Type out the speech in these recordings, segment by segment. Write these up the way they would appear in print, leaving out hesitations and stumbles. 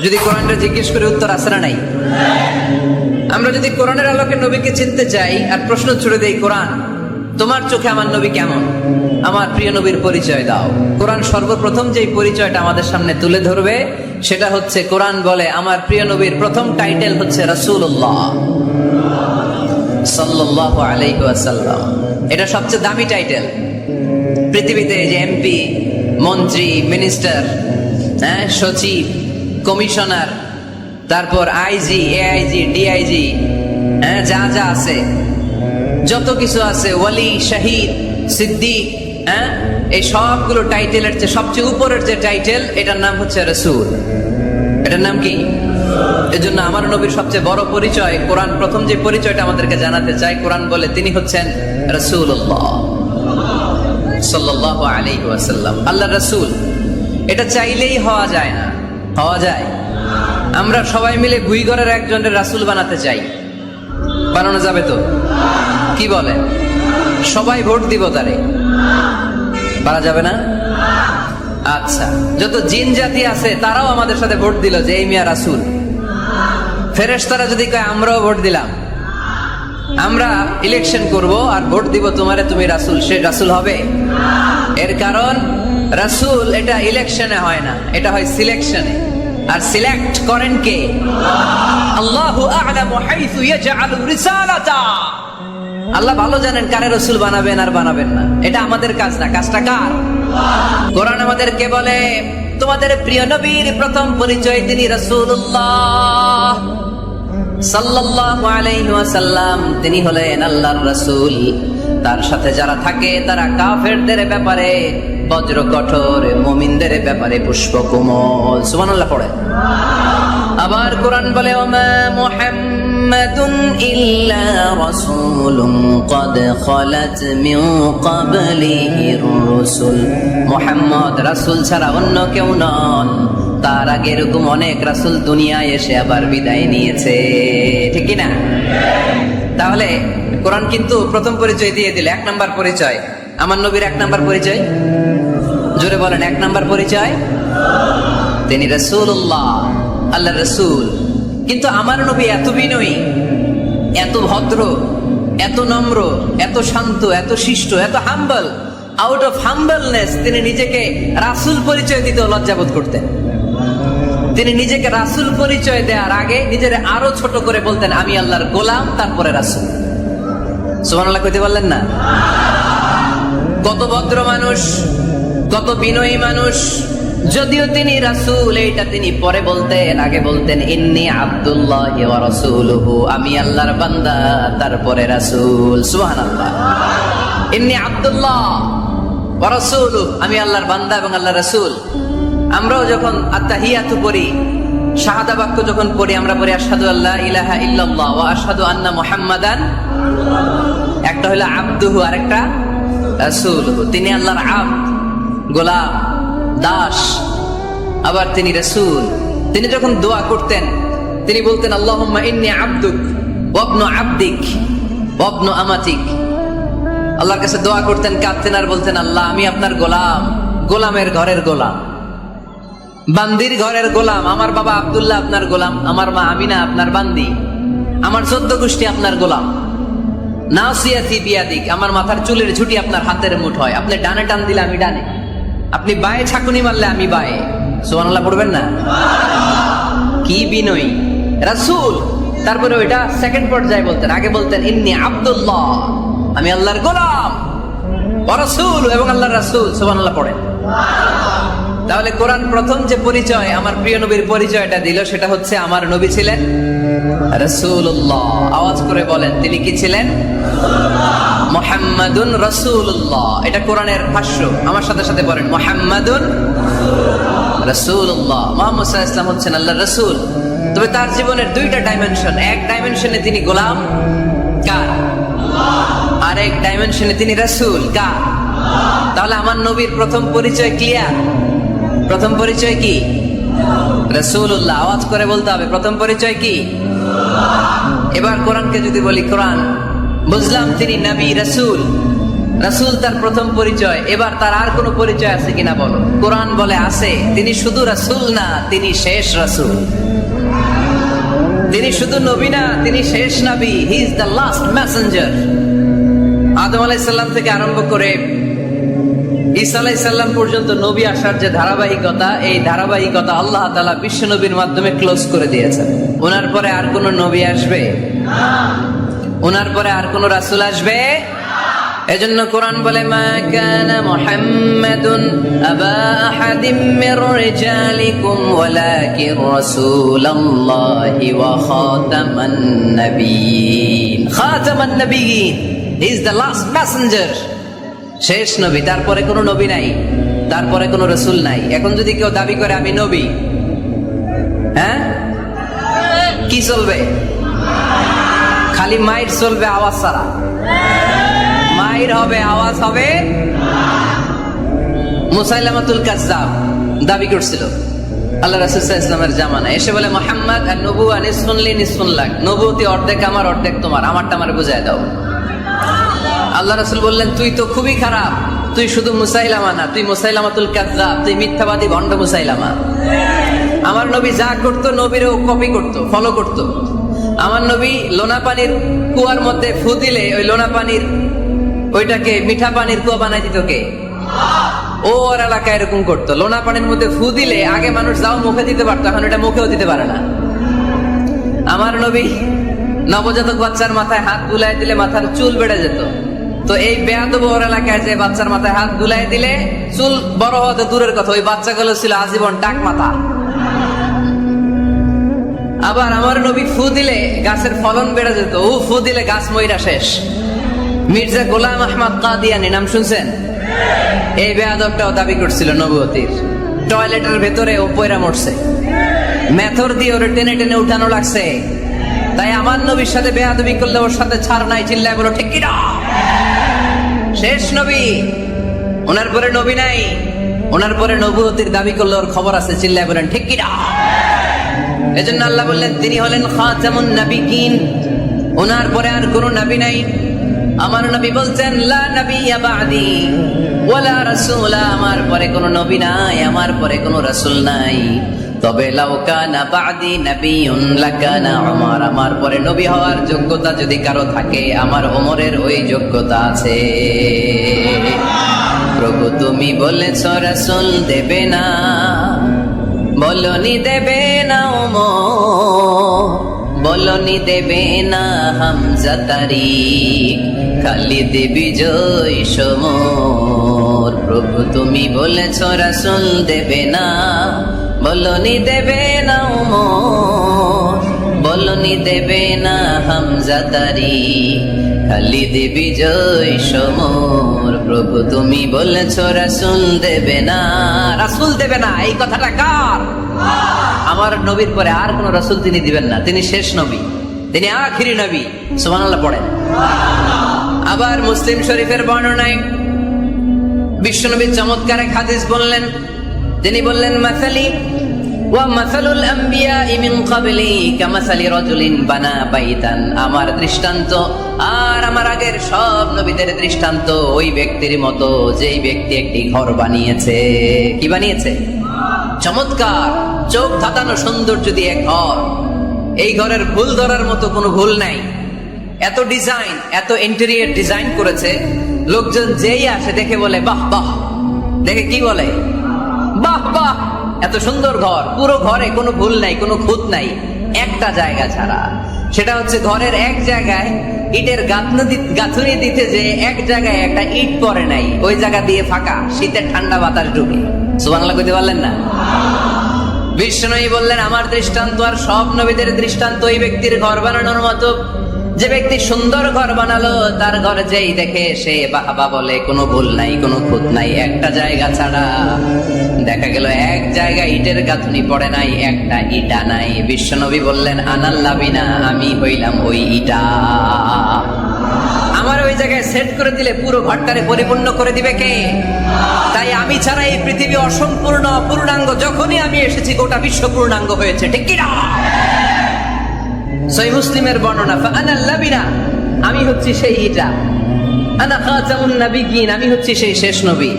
যদি কোরআনটা জিজ্ঞেস করে উত্তর আছে না নাই? আমরা যদি কোরআনের আলোকে নবীকে চিনতে চাই আর প্রশ্ন ছুড়ে দেই, কোরআন তোমার চোখে আমার নবী কেমন, আমার প্রিয় নবীর পরিচয় দাও। কোরআন সর্বপ্রথম যেই পরিচয়টা আমাদের সামনে তুলে ধরবে সেটা হচ্ছে, কোরআন বলে আমার প্রিয় নবীর প্রথম টাইটেল হচ্ছে রাসূলুল্লাহ সাল্লাল্লাহু আলাইহি ওয়াসাল্লাম। এটা সবচেয়ে দামি টাইটেল পৃথিবীতে। যে এমপি, মন্ত্রী, মিনিস্টার, সচিব, কমিশনার, তারপর আইজি, এআইজি, ডিআইজি, যা যা আছে, যত কিছু আছে, ওয়ালি, শাহিদ, সিদ্দিক, এই সবগুলো টাইটেলের চেয়ে সবচেয়ে উপরের যে টাইটেল, এটার নাম হচ্ছে রাসূল। এটার নাম কি? এজন্য আমার নবীর সবচেয়ে বড় পরিচয়, কোরআন প্রথম যে পরিচয়টা আমাদেরকে জানাতে চায়, কোরআন বলে তিনি হচ্ছেন রাসূলুল্লাহ সাল্লাল্লাহু আলাইহি ওয়াসাল্লাম, আল্লাহর রাসূল। এটা চাইলেই হওয়া যায় না। হওয়া যায়? আমরা সবাই মিলে ভুইগড়ের একজনের রাসূল বানাতে চাই, বানানো যাবে তো? কি বলে? সবাই ভোট দিব তারে, পারা যাবে না? আচ্ছা, যত জিন জাতি আছে তারাও আমাদের সাথে ভোট দিল যে এই মিয়া রাসূল। ফেরেশতারা যদি কয় আমরাও ভোট দিলাম, আমরা ইলেকশন করব আর ভোট দিব তোমারে, তুমি রাসূল, সে রাসূল হবে? এর কারণ রাসূল এটা ইলেকশনে হয় না, এটা হয় সিলেকশনে। আর সিলেক্ট করেন কে? আল্লাহু আ'লামু হাইসু ইয়াজআলু রিসালাতা। আল্লাহ ভালো জানেন কারে রাসূল বানাবেন আর বানাবেন না। এটা আমাদের কাজ না, কাজটা কার? কোরআন আমাদেরকে বলে তোমাদের প্রিয় নবীর প্রথম পরিচয় তিনি রাসূলুল্লাহ সাল্লাল্লাহু আলাইহি ওয়াসাল্লাম। তিনি হলেন আল্লাহর রাসূল। তার সাথে যারা থাকে তারা কাফেরদের ব্যাপারে বজ্র কঠোর, মুমিনদের ব্যাপারে পুষ্পকোমল। সুবহানাল্লাহ পড়ে। আবার কোরআন বলে ওমা মুহাম্মাদুন ইল্লা রাসূলুন ক্বাদ খালাত মিন ক্বাবলিহির রাসূল। মুহাম্মদ রাসূল ছাড়া অন্য কেউ নন, তার আগে এরকম অনেক রাসূল দুনিয়ায় এসে আবার বিদায় নিয়েছে, ঠিক কি না? তাহলে কোরআন কিন্তু প্রথম পরিচয় দিয়ে দিল, এক নাম্বার পরিচয় আমার নবীর। এক নাম্বার পরিচয়, জোরে বলেন, এক নাম্বার পরিচয় তিনি রাসূলুল্লাহ, আল্লাহর রাসূল। কিন্তু আমার নবী এত বিনয়ী, এত ভদ্র, এত নম্র, এত শান্ত, এত শিষ্ট, এত হাম্বল। আউট অফ হাম্বলনেস তিনি নিজেকে রাসূল পরিচয় দিতে লজ্জাবোধ করতেন। তিনি নিজেকে রাসূল পরিচয় দেওয়ার আগে নিজের আরো ছোট করে বলতেন আমি আল্লাহর গোলাম, তারপরে রাসূল। সুবহানাল্লাহ কইতে পারলেন না? কত ভদ্র মানুষ, কত বিনয়ী মানুষ। যদিও তিনি রাসূল, এইটা তিনি পরে বলতেন, আগে বলতেন ইন্নী আব্দুল্লাহি ওয়া রাসূলুহু, আমি আল্লাহর বান্দা, তারপরে রাসূল। সুবহানাল্লাহ। ইন্নী আব্দুল্লাহ ওয়া রাসূলুহু, আমি আল্লাহর বান্দা এবং আল্লাহর রাসূল। আমরাও যখন আত্তাহিয়াতু পড়ি, শাহাদা বাক্য যখন পড়ি, আমরা পড়ি আশহাদু আল্লা ইলাহা ইল্লাল্লাহ ওয়া আশহাদু আন্না মুহাম্মাদান। একটা হলো আব্দুহু, আরেকটা রাসূলুহু। তিনি আল্লাহর আব্দ, গোলাম, দাস, আবার তিনি রাসূল। তিনি যখন দোয়া করতেন তিনি বলতেন আল্লাহুম্মা ইন্নী আবদুক ওয়া ইবনু আবদিক ওয়া ইবনু আমাতিক। আল্লাহর কাছে দোয়া করতেন, কাঁদতেন আর বলতেন আল্লাহ আমি আপনার গোলাম, গোলামের ঘরের গোলাম, বান্দির ঘরের গোলাম। আমার বাবা আব্দুল্লাহ আপনার গোলাম, আমার মা আমিনা আপনার বান্দি, আমার 14 গোষ্ঠী আপনার গোলাম। নাসিয়াতি বিয়াদিক, আমার মাথার চুলের ঝুঁটি আপনার হাতের মুঠোয়। আপনি ডানে টান দিলে আমি ডানে, আপনি বায়ে ছাকুনি মারলে আমি বায়ে। সুবহানাল্লাহ পড়বেন না? কি বিনয়ী রাসূল। তারপরে ওইটা সেকেন্ড পর্যায়ে বলতেন, আগে বলতেন ইন্নী আব্দুল্লাহ, আমি আল্লাহর গোলাম, ওয়া রাসূল, এবং আল্লাহর রাসূল। সুবহানাল্লাহ পড়েন। তাহলে কোরআন প্রথম যে পরিচয় আমার প্রিয় নবীর পরিচয়টা দিল সেটা হচ্ছে আমার নবী ছিলেন রাসূলুল্লাহ। আওয়াজ করে বলেন তিনি কি ছিলেন? মুহাম্মাদুন রাসূলুল্লাহ। এটা কোরআনের ভাষ্য, আমার সাথে সাথে বলেন মুহাম্মাদুন রাসূলুল্লাহ। মুহাম্মদ সাল্লাল্লাহু আলাইহি ওয়াসাল্লাম হচ্ছেন আল্লাহর রাসূল। তবে তার জীবনের দুইটা ডাইমেনশন। এক ডাইমেনশনে তিনি গোলাম, কার? আর এক ডাইমেনশনে তিনি রাসূল, কার? তাহলে আমার নবীর প্রথম পরিচয় ক্লিয়ার। প্রথম পরিচয় কি? রাসূলুল্লাহ। আওয়াজ করে বলতে হবে প্রথম পরিচয় কি? এবার কোরআনকে যদি বলি, কোরআন বুঝলাম তিনি নবী রাসূল, রাসূল তার প্রথম পরিচয়, এবার তার আর কোনো পরিচয় আছে কিনা বলো? কোরআন বলে আছে। তিনি শুধু রাসূল না, তিনি শেষ রাসূল। তিনি শুধু নবী না, তিনি শেষ নবী। He is the last messenger. Adam আলাইহিস সালাম থেকে আরম্ভ করে ঈসা আলাইহিস সালাম পর্যন্ত নবী আসার যে ধারাবাহিকতা, এই ধারাবাহিকতা আল্লাহ তাআলা বিশ্ব নবীর মাধ্যমে ক্লোজ করে দিয়েছেন। ওনার পরে আর কোন নবী আসবে না, ওনার পরে আর কোন রাসূল আসবে। এজন্য কোরআন বলে, মা কানা মুহাম্মাদুন আবা আহাদিম মির রিজালিকুম ওয়ালাকিন রাসূলুল্লাহি ওয়া খাতামান নাবিয়্যিন। খাতামান নাবিয়্যিন, he is the last messenger, শেষ নবী। তারপরে কোনো নবী নাই, তারপরে কোনো রাসূল নাই। এখন যদি কেউ দাবি করে আমি নবী, হ্যাঁ, কি চলবে? খালি মাইর চলবে, আওয়াজ ছাড়া। মাইর হবে, আওয়াজ হবে। মুসাইলামাতুল কাযযাব দাবি করছিল আল্লাহ রাসূল সাল্লাল্লাহু আলাইহি ওয়াসাল্লামের জামানায়, এসে বলে, মুহাম্মদ আর নবুওয়া নিসফুন লি নিসফুন লাক, নবুয়তি অর্ধেক আমার অর্ধেক তোমার, আমারটা আমারে বুঝায় দাও। আল্লাহ রাসূল বললেন, তুই তো খুবই খারাপ, তুই শুধু মুসাইলামা না, তুই মুসাইলামাতুল কাযযাব, তুই মিথ্যাবাদী ভণ্ড মুসাইলামা। আমার নবী যা করতো নবীরও কপি করতো, ফলো করতো। আমার নবী লোনা পানির কুয়ার মধ্যে ফু দিলে ওই লোনা পানির ওইটাকে মিঠা পানির কুয়া বানাই দিত কে? ও ওর এলাকায় এরকম করতো। লোনা পানির মধ্যে ফু দিলে আগে মানুষ যাও মুখে দিতে পারতো, এখন এটা মুখেও দিতে পারে না। আমার নবী নবজাতক বাচ্চার মাথায় হাত বুলাই দিলে মাথার চুল বেড়ে যেত। তো এই বেয়াদব ওর এলাকায় যে বাচ্চার মাথায় হাত বুলাই দিলে চুল বড় হওয়া তো দূরের কথা, ওই বাচ্চাগুলো ছিল আজীবন টাক মাথা। আবার আমার নবী ফু দিলে গাছের ফলন বেড়ে যেত, ও ফু দিলে গাছ মইরা শেষ। মির্জা গোলাম আহমদ কাদিয়ানী নাম শুনছেন? এই বেয়াদবটাও দাবি করছিল নবুয়তির। টয়লেটের ভেতরে ও পয়রা মরছে, মেথর দিয়ে ওরে টেনে টেনে উঠানো লাগছে। তাই আমার নবীর সাথে বেয়াদবি করলে ওর সাথে ছাড় নাই, চিল্লায় বলো ঠিক কিনা? শেষ নবী, ওনার পরে নবী নাই। ওনার পরে নবুয়তির দাবি করলে ওর খবর আছে, চিল্লায় বলেন ঠিক কিনা? এজন্য আল্লাহ বললেন তিনি হলেন খাতামুন নাবিয়্যিন, ওনার পরে আর কোনো নবী নাই। আমার নবী বলছেন, লা নাবিয়্যা বা'দি ওয়ালা রাসূলা, আমার পরে কোনো নবী নাই, আমার পরে কোনো রাসূল নাই। তবে লাউ কানা বা'দি নাবিয়্যুন লাকানা উমর, আমার পরে নবী হওয়ার যোগ্যতা যদি কারো থাকে, আমার ওমরের ওই যোগ্যতা আছে। প্রভু তুমি বলেছো রাসূল দেবে না, বলনি দেবে না ওমর, বলনি দেবে না হামজা তারিক, খালিদ বিজয় সমর। প্রভু তুমি বলেছো রাসূল দেবে না, বলনি দেবে না ওমর, বলনি দেবে না হামজা তারিক, খালিদ বিজয় সমর। প্রভু তুমি বলেছো রাসূল দেবে না, রাসূল দেবে না, এই কথাটা কার? আমার নবীর পরে আর কোন রাসূল তিনি দিবেন না, তিনি শেষ নবী, তিনি আখিরি নবী। সুবহানাল্লাহ পড়েন। আবার মুসলিম শরীফের বর্ণনায় বিশ্বনবী চমৎকার এক হাদিস বললেন। তিনি বললেন, মাসালি ওয়া মাসালুল আম্বিয়া মিন ক্বাবলি কামাসালি রাজুলিন বানা বাইতান, আমার দৃষ্টান্ত আর আমার আগের সব নবীদের দৃষ্টান্ত ওই ব্যক্তির মতো, যেই ব্যক্তি একটি ঘর বানিয়েছে। কি বানিয়েছে? চমৎকার, চোখ ধাঁধানো সৌন্দর্য দিয়ে ঘর। এই ঘরের ভুল ধরার মতো কোনো ভুল নাই। এত ডিজাইন, এত ইন্টেরিয়র ডিজাইন করেছে, লোকজন যেই আসে দেখে বলে বাহ বাহ। দেখে কি বলে? বাহ বাহ, এত সুন্দর ঘর। পুরো ঘরে কোনো ভুল নাই, কোনো খুঁত নাই, একটা জায়গা ছাড়া। সেটা হচ্ছে ঘরের এক জায়গায় ইটের গাঁথুনি দিতে যে এক জায়গায় একটা ইট পড়ে নাই, ওই জায়গা দিয়ে ফাঁকা, শীতের ঠান্ডা বাতাস ঢুকে। সুবহানাল্লাহ কইতে পারলেন না? বিষ্ণুই বললেন, আমার দৃষ্টান্ত আর সব নবীদের দৃষ্টান্ত ওই ব্যক্তির ঘর বানানোর মতো। যে ব্যক্তি সুন্দর ঘর বানালো, তার ঘর যেই দেখে সে বাহবা বলে, কোনো ভুল নাই, কোনো খুঁত নাই, একটা জায়গা ছাড়া। দেখা গেল এক জায়গায় ইটের গাঁথুনি পড়ে নাই, একটা ইটা নাই। বিশ্বনবী বললেন, আনাল লাবিনা, আমি হইলাম ওই ইটা। আমার ওই জায়গায় সেট করে দিলে পুরো ঘরটারে পরিপূর্ণ করে দিবে কে? তাই আমি ছাড়া এই পৃথিবী অসম্পূর্ণ, পূর্ণাঙ্গ। যখনই আমি এসেছি গোটা বিশ্ব পূর্ণাঙ্গ হয়েছে, ঠিক কিনা? সহিহ মুসলিমের বর্ণনা, ফাআনাল লাবিনা, আমি হচ্ছি সেই ইটা। আনা খাতামুন নাবিয়্যিন, আমি হচ্ছি সেই শেষ নবী।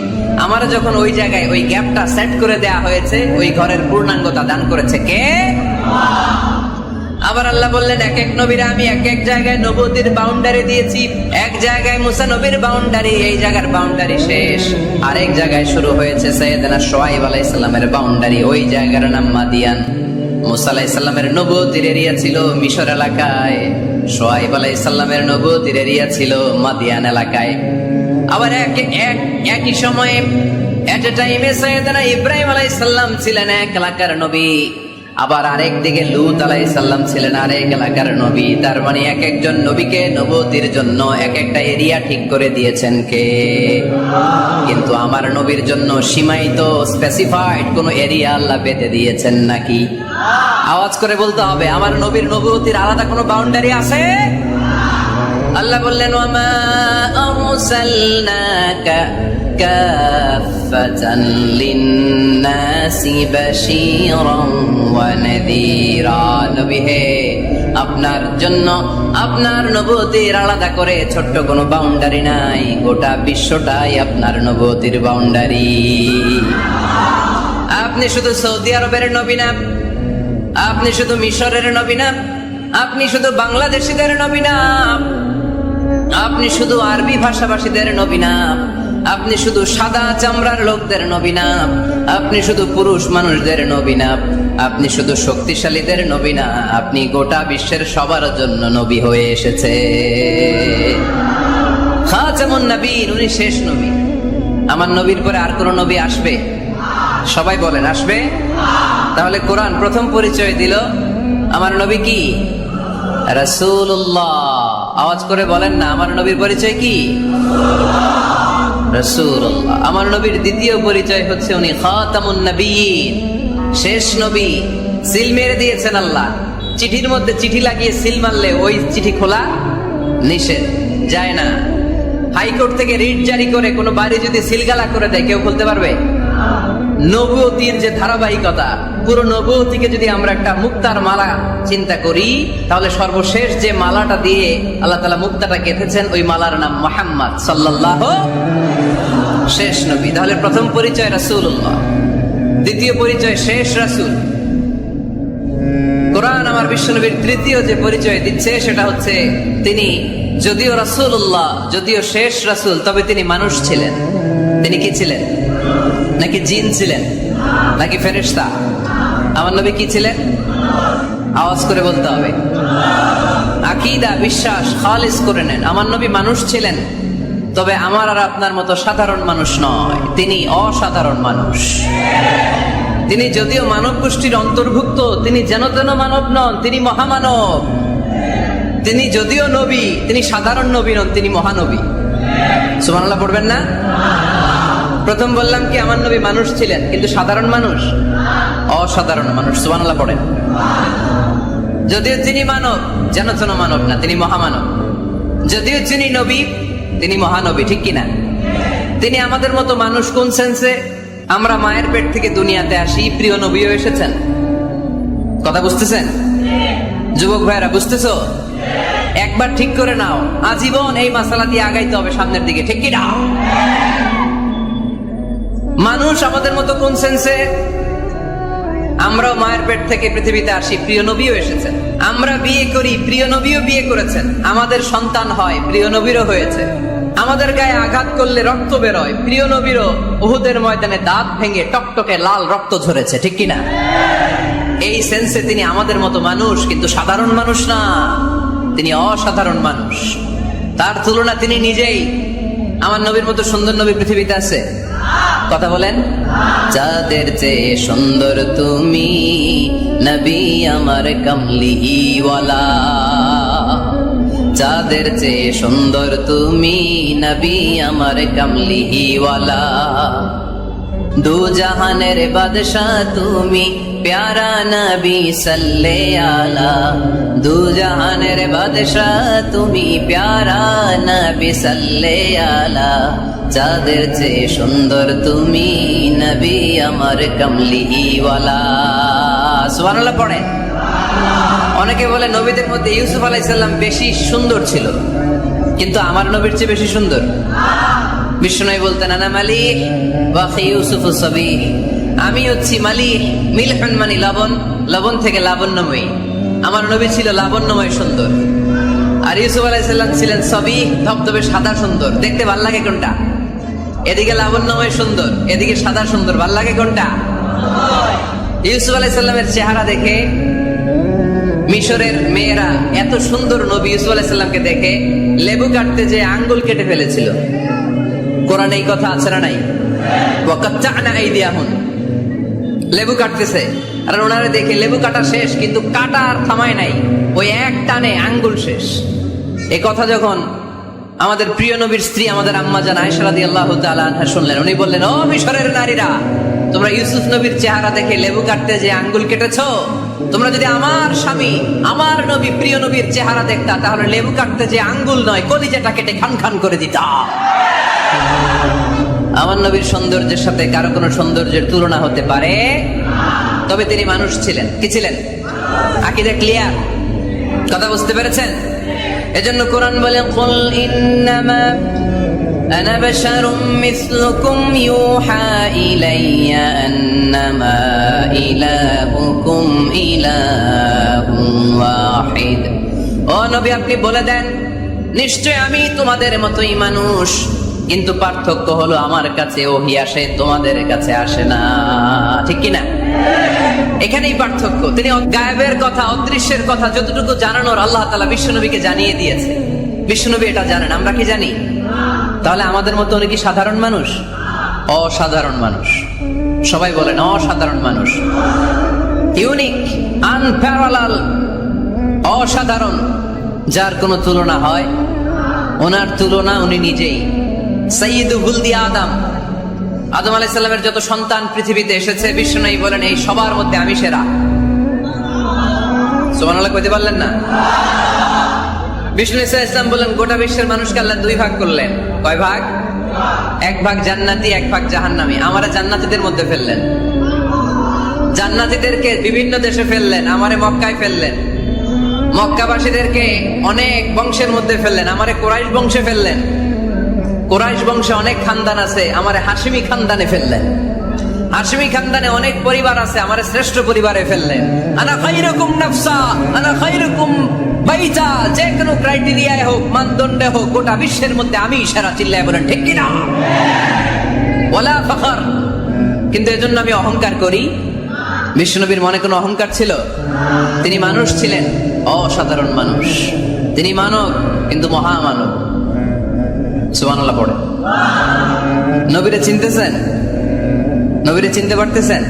আমার যখন ওই জায়গায় ওই গ্যাপটা সেট করে দেয়া হয়েছে, ওই ঘরের পূর্ণাঙ্গতা দান করেছে কে? আবার আল্লাহ বললেন, এক এক নবীরা আমি এক এক জায়গায় নবুয়তির বাউন্ডারি দিয়েছি। এক জায়গায় মুসা নবীর বাউন্ডারি, এই জায়গার বাউন্ডারি শেষ। আরেক জায়গায় শুরু হয়েছে সাইয়েদনা শুআয়ব আলাইহিস সালামের বাউন্ডারি, ওই জায়গার নাম মাদিয়ান। মুসা আলাইহিস সালামের নবুয়তির এরিয়া ছিল মিশর এলাকায়, শুআয়ব আলাইহিস সালামের নবুয়তির এরিয়া ছিল মাদিয়ান এলাকায়। আবার একই সময়ে এট এ টাইমে সাইয়েদনা ইব্রাহিম আলাইহিস সালাম ছিলেন এক এলাকার নবী, আবার আরেক দিকে লূত আলাইহিস সালাম ছিলেন আরেক এলাকার নবী। তার মানে এক একজন নবীকে নবুয়তির জন্য এক একটা এরিয়া ঠিক করে দিয়েছেন কে? কিন্তু আমার নবীর জন্য সীমায়িত স্পেসিফাইড কোন এরিয়া আল্লাহ বেঁধে দিয়েছেন নাকি? আওয়াজ করে বলতে হবে, আমার নবীর নবুয়তির আলাদা কোনো বাউন্ডারি আছে? আল্লাহ বললেন, ওয়ামা আরসালনাকা কাফাতান লিন্নাসি বাশীরান ওয়া নাযীরা। নবী হে, আপনার জন্য আপনার নবুয়তির আলাদা করে ছোট্ট কোনো বাউন্ডারি নাই, গোটা বিশ্বটাই আপনার নবুয়তির বাউন্ডারি। আপনি শুধু সৌদি আরবের নবী না, আপনি শুধু মিশরের নবী না, আপনি শুধু বাংলাদেশিদের নবী না, আপনি শুধু আরবি ভাষাভাষীদের নবী না, আপনি শুধু সাদা চামড়ার লোকদের নবী না, আপনি শুধু পুরুষ মানুষদের নবী না, আপনি শুধু শক্তিশালীদের নবী না, আপনি গোটা বিশ্বের সবার জন্য নবী হয়ে এসেছে। খাতামুন নবীয়্যিন, উনি শেষ নবী। আমার নবীর পরে আর কোন নবী আসবে? সবাই বলেন, আসবে? তাহলে কোরআন প্রথম পরিচয় দিল আমার নবী কি? রাসূলুল্লাহ। আওয়াজ করে বলেন না, আমার নবীর পরিচয় কি? রাসূলুল্লাহ। আমার নবীর দ্বিতীয় পরিচয় হচ্ছে উনি খাতামুন নবিয়্যিন, শেষ নবী। সিল মেরে দিয়েছেন আল্লাহ। চিঠির মধ্যে চিঠি লাগিয়ে সিল মারলে ওই চিঠি খোলা নিষেধ, যায় না। হাইকোর্ট থেকে রিট জারি করে কোনো বাড়ি যদি সিলগালা করে দেয়, কেউ খুলতে পারবে? নবুয়তির যে ধারাবাহিকতা, পুরো নবুয়তিকে যদি আমরা একটা মুক্তার মালা চিন্তা করি, তাহলে সর্বশেষ যে মালাটা দিয়ে আল্লাহ তাআলা মুক্তাটা গেঁথেছেন, ওই মালার নাম মুহাম্মদ সাল্লাল্লাহু, শেষ নবী। তাহলে প্রথম পরিচয় রাসূলুল্লাহ, দ্বিতীয় পরিচয় শেষ রাসূল। কোরআন আমার বিশ্বনবীর তৃতীয় যে পরিচয় দিচ্ছে, সেটা হচ্ছে তিনি যদিও রাসূলুল্লাহ, যদিও শেষ রাসূল, তবে তিনি মানুষ ছিলেন। তিনি কি ছিলেন? নাকি জিন ছিলেন? নাকি ফেরেশতা? আমার নবী কি ছিলেন? আওয়াজ করে বলতে হবে। আকীদা, বিশ্বাস খালিস করে নেন। আমার নবী মানুষ ছিলেন, তবে আমার আর আপনার মতো সাধারণ মানুষ নয়, তিনি অসাধারণ মানুষ। তিনি যদিও মানব গোষ্ঠীর অন্তর্ভুক্ত, তিনি যেন তেন মানব নন, তিনি মহামানব। তিনি যদিও নবী, তিনি সাধারণ নবী নন, তিনি মহানবী। সুবহানাল্লাহ পড়বেন না? প্রথম বললাম কি আমার নবী মানুষ ছিলেন, কিন্তু সাধারণ মানুষ, অসাধারণ মানুষ। সুবহানাল্লাহ পড়েন। যদিও তিনি মানব, যেন তেন মানব না, তিনি মহামানব। যদিও তিনি নবী, তিনি মহানবী, ঠিক কিনা? তিনি আমাদের মতো মানুষ কোন সেন্সে? আমরা মায়ের পেট থেকে দুনিয়াতে আসি, প্রিয় নবীও এসেছেন। কথা বুঝতেছেন? যুবক ভাইরা বুঝতেছো? একবার ঠিক করে নাও, আজীবন এই মাসালা দিয়ে আগাইতে হবে সামনের দিকে, ঠিক কিনা? মানুষ আমাদের মতো কোন সেন্সে? আমরাও মায়ের পেট থেকে পৃথিবীতে আসি, প্রিয় নবীও এসেছেন। আমরা বিয়ে করি, প্রিয় নবীও বিয়ে করেছেন। আমাদের সন্তান হয়, প্রিয় নবীরও হয়েছে। আমাদের গায়ে আঘাত করলে রক্ত বেরোয়, প্রিয় নবীরও উহুদের ময়দানে দাঁত ভেঙে টকটকে লাল রক্ত ঝরেছে, ঠিক কিনা? এই সেন্সে তিনি আমাদের মতো মানুষ, কিন্তু সাধারণ মানুষ না, তিনি অসাধারণ মানুষ। তার তুলনা তিনি নিজেই। আমার নবীর মতো সুন্দর নবী পৃথিবীতে আছে? কথা বলেন। যাদের চেয়ে সুন্দর তুমি নবী আমার কামলিওয়ালা, যাদের চেয়ে সুন্দর তুমি নবী আমার কামলিওয়ালা। দু জাহানের বাদশাহ তুমি প্যারা নবী সাল্লে আলা, দু জাহানের বাদশাহ তুমি প্যারা নবী সাল্লে আলা। যাদের চেয়ে সুন্দর তুমি নবী আমার কামলিওয়ালা। সুবহানাল্লাহ পড়ে। অনেকে বলে নবীদের মধ্যে ইউসুফ আলাইহিস সালাম বেশি সুন্দর ছিল, কিন্তু আমার নবীর চেয়ে বেশি সুন্দর। বিষ্ণু বলতেন আনা মালিহ ওয়া আখি ইউসুফ সাবিহ, আমি হচ্ছি মালিহ, মিলহুন মানে লবণ, লবণ থেকে লাবণ্যময়ী। আমার নবী ছিল লাবণ্যময় সুন্দর, আর ইউসুফ আলাইহিস সালাম ছিলেন সাবিহ, ধবধবে সাদা সুন্দর। দেখতে ভাল লাগে কোনটা? এদিকে লাবণ্যময় সুন্দর, এদিকে সাদা সুন্দর, ভাল লাগে কোনটা? ইউসুফ আলাইহিস সালামের চেহারা দেখে মিশরের মেয়েরা এত সুন্দর নবী ইউসুফ আলাইহিস সালামকে দেখে লেবু কাটতে যে আঙ্গুল কেটে ফেলেছিল। কোরআনে এই কথা আছে না নাই? ওয়াকাত্তা'না আইদিয়াহুম, লেবু কাটতেছে, আর ওনারে দেখে লেবু কাটা শেষ, কিন্তু কাটা আর থামায় নাই, ওই এক টানে আঙ্গুল শেষ। এই কথা যখন আমাদের প্রিয় নবীর স্ত্রী আমাদের আম্মা জান আয়েশা রাদিয়াল্লাহু তাআলা আনহা শুনলেন, উনি বললেন, ও মিশরের নারীরা, তোমরা ইউসুফ নবীর চেহারা দেখে লেবু কাটতে যে আঙ্গুল কেটেছো, তোমরা যদি আমার স্বামী আমার নবী প্রিয় নবীর চেহারা দেখতা, তাহলে লেবু কাটতে যে আঙ্গুল নয়, কলিজাটা কেটে খান খান করে দিতা। আমার নবীর সৌন্দর্যের সাথে কারো কোনো সৌন্দর্যের তুলনা হতে পারে? তবে তিনি মানুষ ছিলেন। কি ছিলেন? আকীদা ক্লিয়ার? কথা বুঝতে পেরেছেন? এজন্য কোরআন বলে, কুল ইন্নামা আনা বাশারুম মিসলুকুম ইউহা ইলাইয়া আন্নামা ইলাহুকুম ইলাহুন ওয়াহিদ। ও নবী, আপনি বলে দেন, নিশ্চয় আমি তোমাদের মতোই মানুষ, কিন্তু পার্থক্য হলো আমার কাছে ওহী আসে, তোমাদের কাছে আসে না। ঠিক কিনা? এখানেই পার্থক্য। তিনি গায়েবের কথা, অদৃশ্যের কথা যতটুকু জানানোর আল্লাহ তাআলা বিশ্বনবীকে জানিয়ে দিয়েছে। বিশ্বনবী এটা জানেন, আমরা কি জানি? তাহলে আমাদের মতো উনি কি সাধারণ মানুষ? অসাধারণ মানুষ। সবাই বলেন অসাধারণ মানুষ। ইউনিক, আনপ্যারালাল, অসাধারণ, যার কোনো তুলনা হয়? ওনার তুলনা উনি নিজেই। সাইয়্যিদু ওয়ালদি আদম, আদম আলাইহিস সালামের যত সন্তান পৃথিবীতে এসেছে, বিশ্বনবী বলেন এই সবার মধ্যে আমি সেরা। সুবহানাল্লাহ কইতে পারলেন না? বিষ্ণু ইসলাম বলেন, গোটা বিশ্বের মানুষকে আল্লাহ দুই ভাগ করলেন। কয় ভাগ? এক ভাগ জান্নাতি, এক ভাগ জাহান্নামী। আমারে জান্নাতীদের মধ্যে ফেললেন। জান্নাতীদেরকে বিভিন্ন দেশে ফেললেন, আমারে মক্কায় ফেললেন। মক্কাবাসীদেরকে অনেক বংশের মধ্যে ফেললেন, আমারে কুরাইশ বংশে ফেললেন। কুরাইশ বংশে অনেক খানদান আছে, আমারে হাশিমি খানদানে ফেললেন। হাশিমি খানদানে অনেক পরিবার আছে, আমারে শ্রেষ্ঠ পরিবারে ফেললেন। আনা খায়রুকুম নাফসা, আনা খায়রুকুম বাইতা, যে কোনো ক্রাইটেরিয়ায় হোক, মানদণ্ডে হোক, গোটা বিশ্বের মধ্যে আমি সেরা। চিল্লায় বলেন ঠিক কিনা? ওয়ালা ফখর। কিন্তু এজন্য আমি অহংকার করি? বিশ্বনবীর মনে কোনো অহংকার ছিল? তিনি মানুষ ছিলেন, অসাধারণ মানুষ। তিনি মানব, কিন্তু মহামানব। সুবহানাল্লাহ পড়ে। নবীরে চিনতেছেন? নবীরে চিনতে পারতেছেন?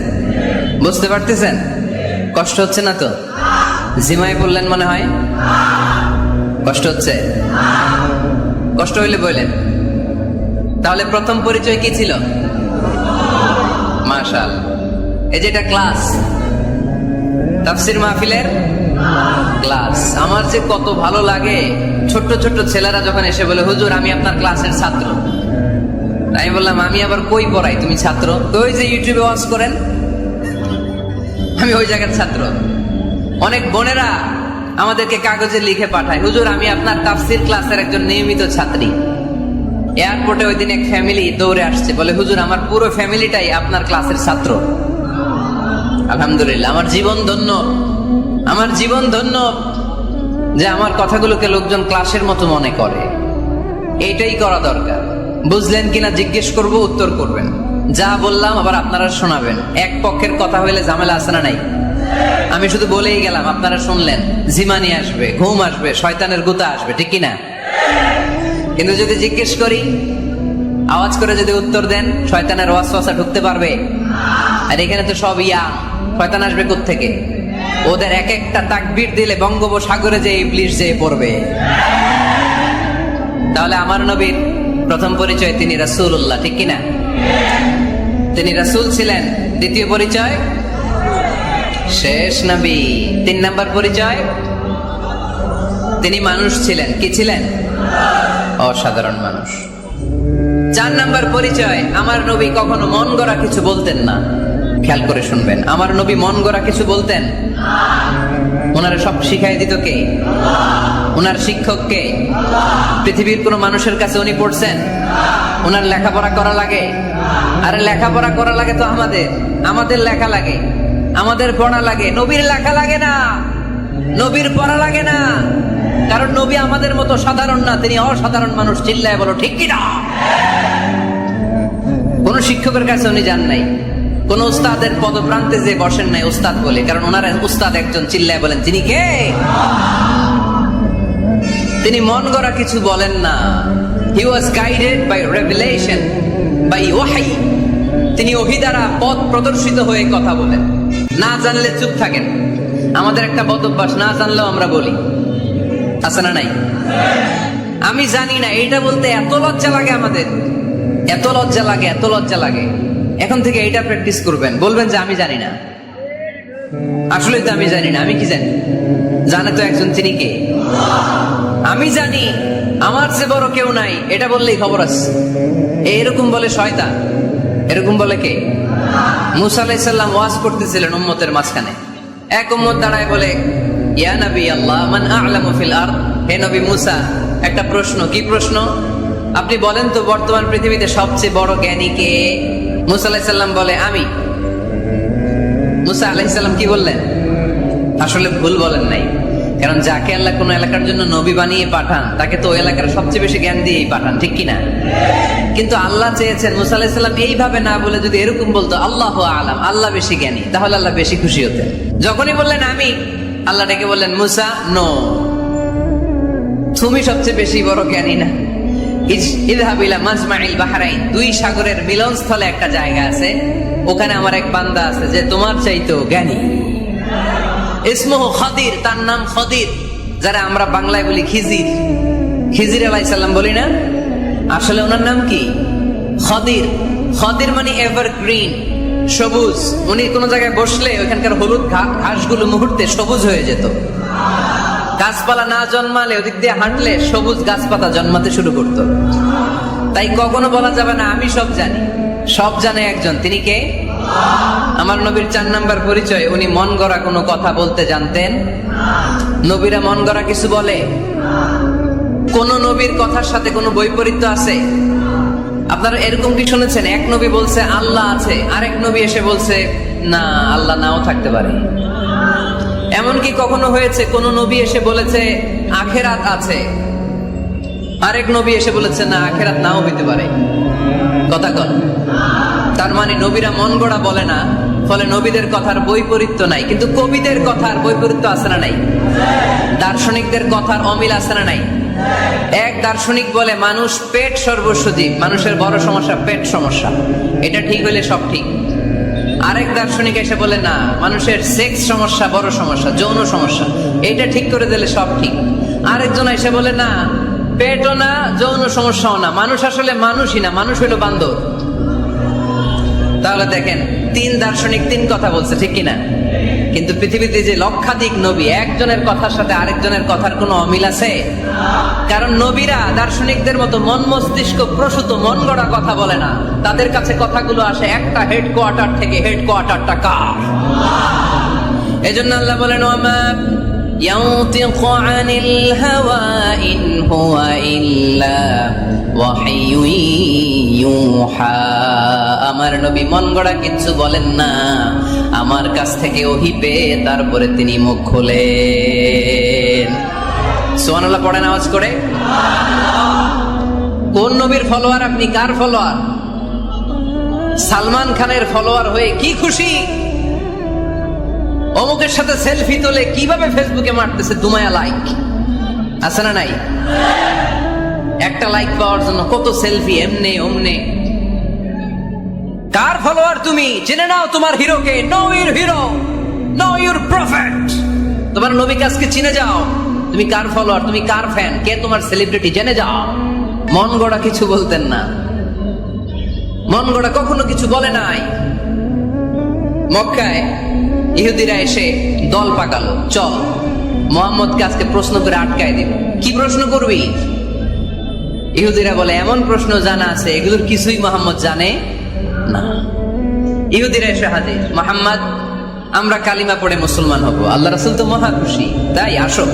বুঝতে পারতেছেন? কষ্ট হচ্ছে না তো? জিমায় পড়লেন মনে হয়? কষ্ট হচ্ছে? কষ্ট হইলে বললেন। তাহলে প্রথম পরিচয় কি ছিল? মাশাআল্লাহ। এই যেটা ক্লাস, তাফসীর মাহফিলের ক্লাস, আমার যে কত ভালো লাগে ছোট্ট ছোট্ট ছেলেরা যখন এসে বলে, হুজুর আমি আপনার ক্লাসের ছাত্র। আমি বললাম, আমি আবার কই পড়াই, তুমি ছাত্র? ওই যে ইউটিউবে ওয়াজ করেন, আমি ওই জায়গার ছাত্র। অনেক বোনেরা আমাদেরকে কাগজে লিখে পাঠায়, হুজুর আমি আপনার তাফসীর ক্লাসের একজন নিয়মিত ছাত্রী। এয়ারপোর্টে ওই দিন এক ফ্যামিলি দৌড়ে আসছে, বলে হুজুর আমার পুরো ফ্যামিলিটাই আপনার ক্লাসের ছাত্র। আলহামদুলিল্লাহ, আমার জীবন ধন্য, আমার জীবন ধন্য যে আমার কথাগুলোকে লোকজন ক্লাসের মতো মনে করে। এটাই করা দরকার। বুঝলেন কিনা জিজ্ঞেস করব, উত্তর করবেন। যা বললাম আবার আপনারা শোনাবেন। এক পক্ষের কথা হইলে ঝামেলা আছে না নাই? আমি শুধু বলেই গেলাম, আপনারা শুনলেন, জিমানি আসবে, ঘুম আসবে, শয়তানের গুতা আসবে, ঠিক কিনা? কিন্তু যদি জিজ্ঞেস করি, আওয়াজ করে যদি উত্তর দেন, শয়তানের ওয়াসওয়াসা ঢুকতে পারবে? আর এখানে তো সব ইয়াং, শয়তান আসবে কোত্থেকে? ওদের এক একটা তাকবীর দিলে বঙ্গোপসাগরে যে ইবলিস যেয়ে পড়বে। তাহলে আমার নবীর প্রথম পরিচয় তিনি রাসূলুল্লাহ, ঠিক কিনা? তিনি রাসূল ছিলেন। দ্বিতীয় পরিচয় শেষ নবী। 3 নাম্বার পরিচয় তিনি মানুষ ছিলেন। কি ছিলেন? অসাধারণ মানুষ। 4 নাম্বার পরিচয়, আমার নবী কখনো মন গড়া কিছু বলতেন না। খেয়াল করে শুনবেন, আমার নবী মন গড়া কিছু বলতেন? ওনারা সব শিখাই দিত কে? ওনার শিক্ষক কে? পৃথিবীর কোন মানুষের কাছে উনি পড়ছেন? ওনার লেখাপড়া করা লাগে? আরে লেখাপড়া করা লাগে তো আমাদের লেখা লাগে, আমাদের পড়া লাগে। নবীর লেখা লাগে না, নবীর পড়া লাগে না, কারণ নবী আমাদের মতো সাধারণ না, তিনি অসাধারণ মানুষ। চিল্লায় বলো ঠিক কিনা? কোন শিক্ষকের কাছে উনি যান নাই, কোন উস্তাদের পদপ্রান্তে যে বসেন নাই উস্তাদ বলে, কারণ ওনার উস্তাদ একজন। চিল্লায় বলেন তিনি কে? তিনি মন গড়া কিছু বলেন না। He was guided by revelation, by ওয়াহি। তিনি ওহী দ্বারা পথ প্রদর্শিত হয়ে কথা বলেন। না জানলে চুপ থাকেন। আমাদের একটা বদ অভ্যাস, না জানলেও আমরা বলি, আছে না নাই? আমি জানি না, এইটা বলতে এত লজ্জা লাগে আমাদের, এত লজ্জা লাগে, এত লজ্জা লাগে। এখন থেকে এইটা প্র্যাকটিস করবেন, বলবেন যে আমি জানি না, আসলে তো আমি জানি না। আমি কি জানি? জানে তো একজন, তিনি কে? আমি জানি, আমার চেয়ে বড় কেউ নাই, এটা বললেই খবর আছে। এরকম বলে শয়তান, এরকম বলে কে? মুসা আলাইহিস সালাম ওয়াজ করতেছিলেন উম্মতের মাঝখানে। এক উম্মত দাঁড়ায় বলে, ইয়া নবী আল্লাহ, মান আ'লামু ফিল আরদ। হে নবী মুসা, একটা প্রশ্ন। কি প্রশ্ন? আপনি বলেন তো বর্তমান পৃথিবীতে সবচেয়ে বড় জ্ঞানী কে? মুসা আলাইহিস সালাম বলে আমি। মুসা আলাইহিস সালাম কি বললেন? আসলে ভুল বলেন নাই, কারণ যাকে আল্লাহ কোন এলাকার জন্য নবী বানিয়ে পাঠান, তাকে তো ওই এলাকার সবচেয়ে বেশি জ্ঞান দিয়েই পাঠান, ঠিক কিনা? কিন্তু আল্লাহ চেয়েছেন মুসা আলাইহিস সালাম এইভাবে না বলে যদি এরকম বলতো, আল্লাহু আ'লাম, আল্লাহ বেশি জ্ঞানী, তাহলে আল্লাহ বেশি খুশি হতেন। যখনই বললেন আমি, আল্লাহ ডেকে বললেন, মুসা নো, তুমি সবচেয়ে বেশি বড় জ্ঞানী না। ইযহাব ইলা মাজমাইল বাহরাইন, দুই সাগরের মিলনস্থলে একটা জায়গা আছে, ওখানে আমার এক বান্দা আছে যে তোমার চাইতেও জ্ঞানী। ইসমুহু খাদির, তার নাম খাদির, যারা আমরা বাংলায় বলি খিজির। খিজির আলাইহিস সালাম বলি না, আসলে ওনার নাম কি? খাদির। খাদির মানে এভারগ্রিন, সবুজ। উনি কোন জায়গায় বসলে ওখানকার হলুদ ঘাসগুলো মুহূর্তে সবুজ হয়ে যেত। গাছপালা না জন্মালে ওদিক দিয়ে হাঁটলে সবুজ গাছপাতা জন্মাতে শুরু করতো। তাই কখনো বলা যাবে না আমি সব জানি। সব জানে একজন, তিনি কে? আমার নবীর 4 নাম্বার পরিচয়, উনি মন গড়া কোনো কথা বলতে জানতেন। নবীরা মন গড়া কিছু বলে? কোন নবীর কথার সাথে কোনো বৈপরীত্য আছে? আপনারা এরকম কি শুনেছেন, এক নবী বলছে আল্লাহ আছে, আরেক নবী এসে বলছে না, আল্লাহ নাও থাকতে পারে? এমনকি কখনো হয়েছে কোন নবী এসে বলেছে আখেরাত আছে, আরেক নবী এসে বলেছে না, আখেরাত নাও হইতে পারে? কথা কন। তার মানে নবীরা মন গড়া বলে না, ফলে নবীদের কথার বৈপরীত্য নাই। কিন্তু কবিদের কথার বৈপরীত্য আছে না নাই? দার্শনিকদের কথার অমিল আছে না নাই? এক দার্শনিক বলে মানুষ পেট সর্বস্ব জীব, মানুষের বড় সমস্যা পেট সমস্যা, এটা ঠিক হইলে সব ঠিক। আরেক দার্শনিক এসে বলে না, মানুষের সেক্স সমস্যা বড় সমস্যা, যৌন সমস্যা, এটা ঠিক করে দিলে সব ঠিক। আরেকজন এসে বলে না, পেটও না, যৌন সমস্যাও না, মানুষ আসলে মানুষই না, মানুষ হইল বান্দর। তাহলে দেখেন, 3 দার্শনিক 3 কথা বলছে, ঠিক কিনা? কিন্তু পৃথিবীতে যে লক্ষাধিক নবী, একজনের কথার সাথে আরেকজনের কথার কোনো অমিল আছে? কারণ নবীরা দার্শনিকদের মতো মন মস্তিষ্ক প্রসূত মন গড়া কথা বলে না, তাদের কাছে কথাগুলো আসে একটা হেডকোয়ার্টার থেকে। হেডকোয়ার্টারটা কার? এজন্য আল্লাহ বলেন, ওয়ামা ইয়ানতিকু আনিল হাওয়া ইন হুয়া ইল্লা ওয়াহয়ুন ইউহা। আমার নবী মন গড়া কিচ্ছু বলেন না, আমার কাছ থেকে ওহী পেয়ে তারপরে তিনি মুখ খোলেন। সুবহানাল্লাহ পড়েন আওয়াজ করে। কোন নবীর ফলোয়ার আপনি? কার ফলোয়ার? সালমান খানের ফলোয়ার হয়ে কি খুশি? অমুকের সাথে সেলফি তোলে কিভাবে ফেসবুকে মারতেছে দুমায়া লাইক, আছে না নাই? একটা লাইক পাওয়ার জন্য কত সেলফি, এমনে ওমনে। কার ফলোয়ার তুমি? জেনে নাও তোমার হিরোকে। Know your hero, know your prophet. তোমার নবীকে আজকে চিনে যাও। তুমি কার ফলোয়ার, তুমি কার ফ্যান, কে তোমার সেলিব্রিটি, জেনে যাও। মন গড়া কিছু বলতেন না, মন গড়া কখনো কিছু বলে নাই। মক্কায় ইহুদিরা এসে দল পাকালো, চল মুহাম্মদকে আজকে প্রশ্ন করে আটকায় দিব। কি প্রশ্ন করবি? ইহুদিরা বলে এমন প্রশ্ন জানা আছে এগুলোর কিছুই মুহাম্মদ জানে না। ইহুদিরা এসে হাজির, মুহাম্মদ আমরা কালিমা পড়ে মুসলমান হব। আল্লাহ রাসূল তো মহা খুশি, তাই আসো।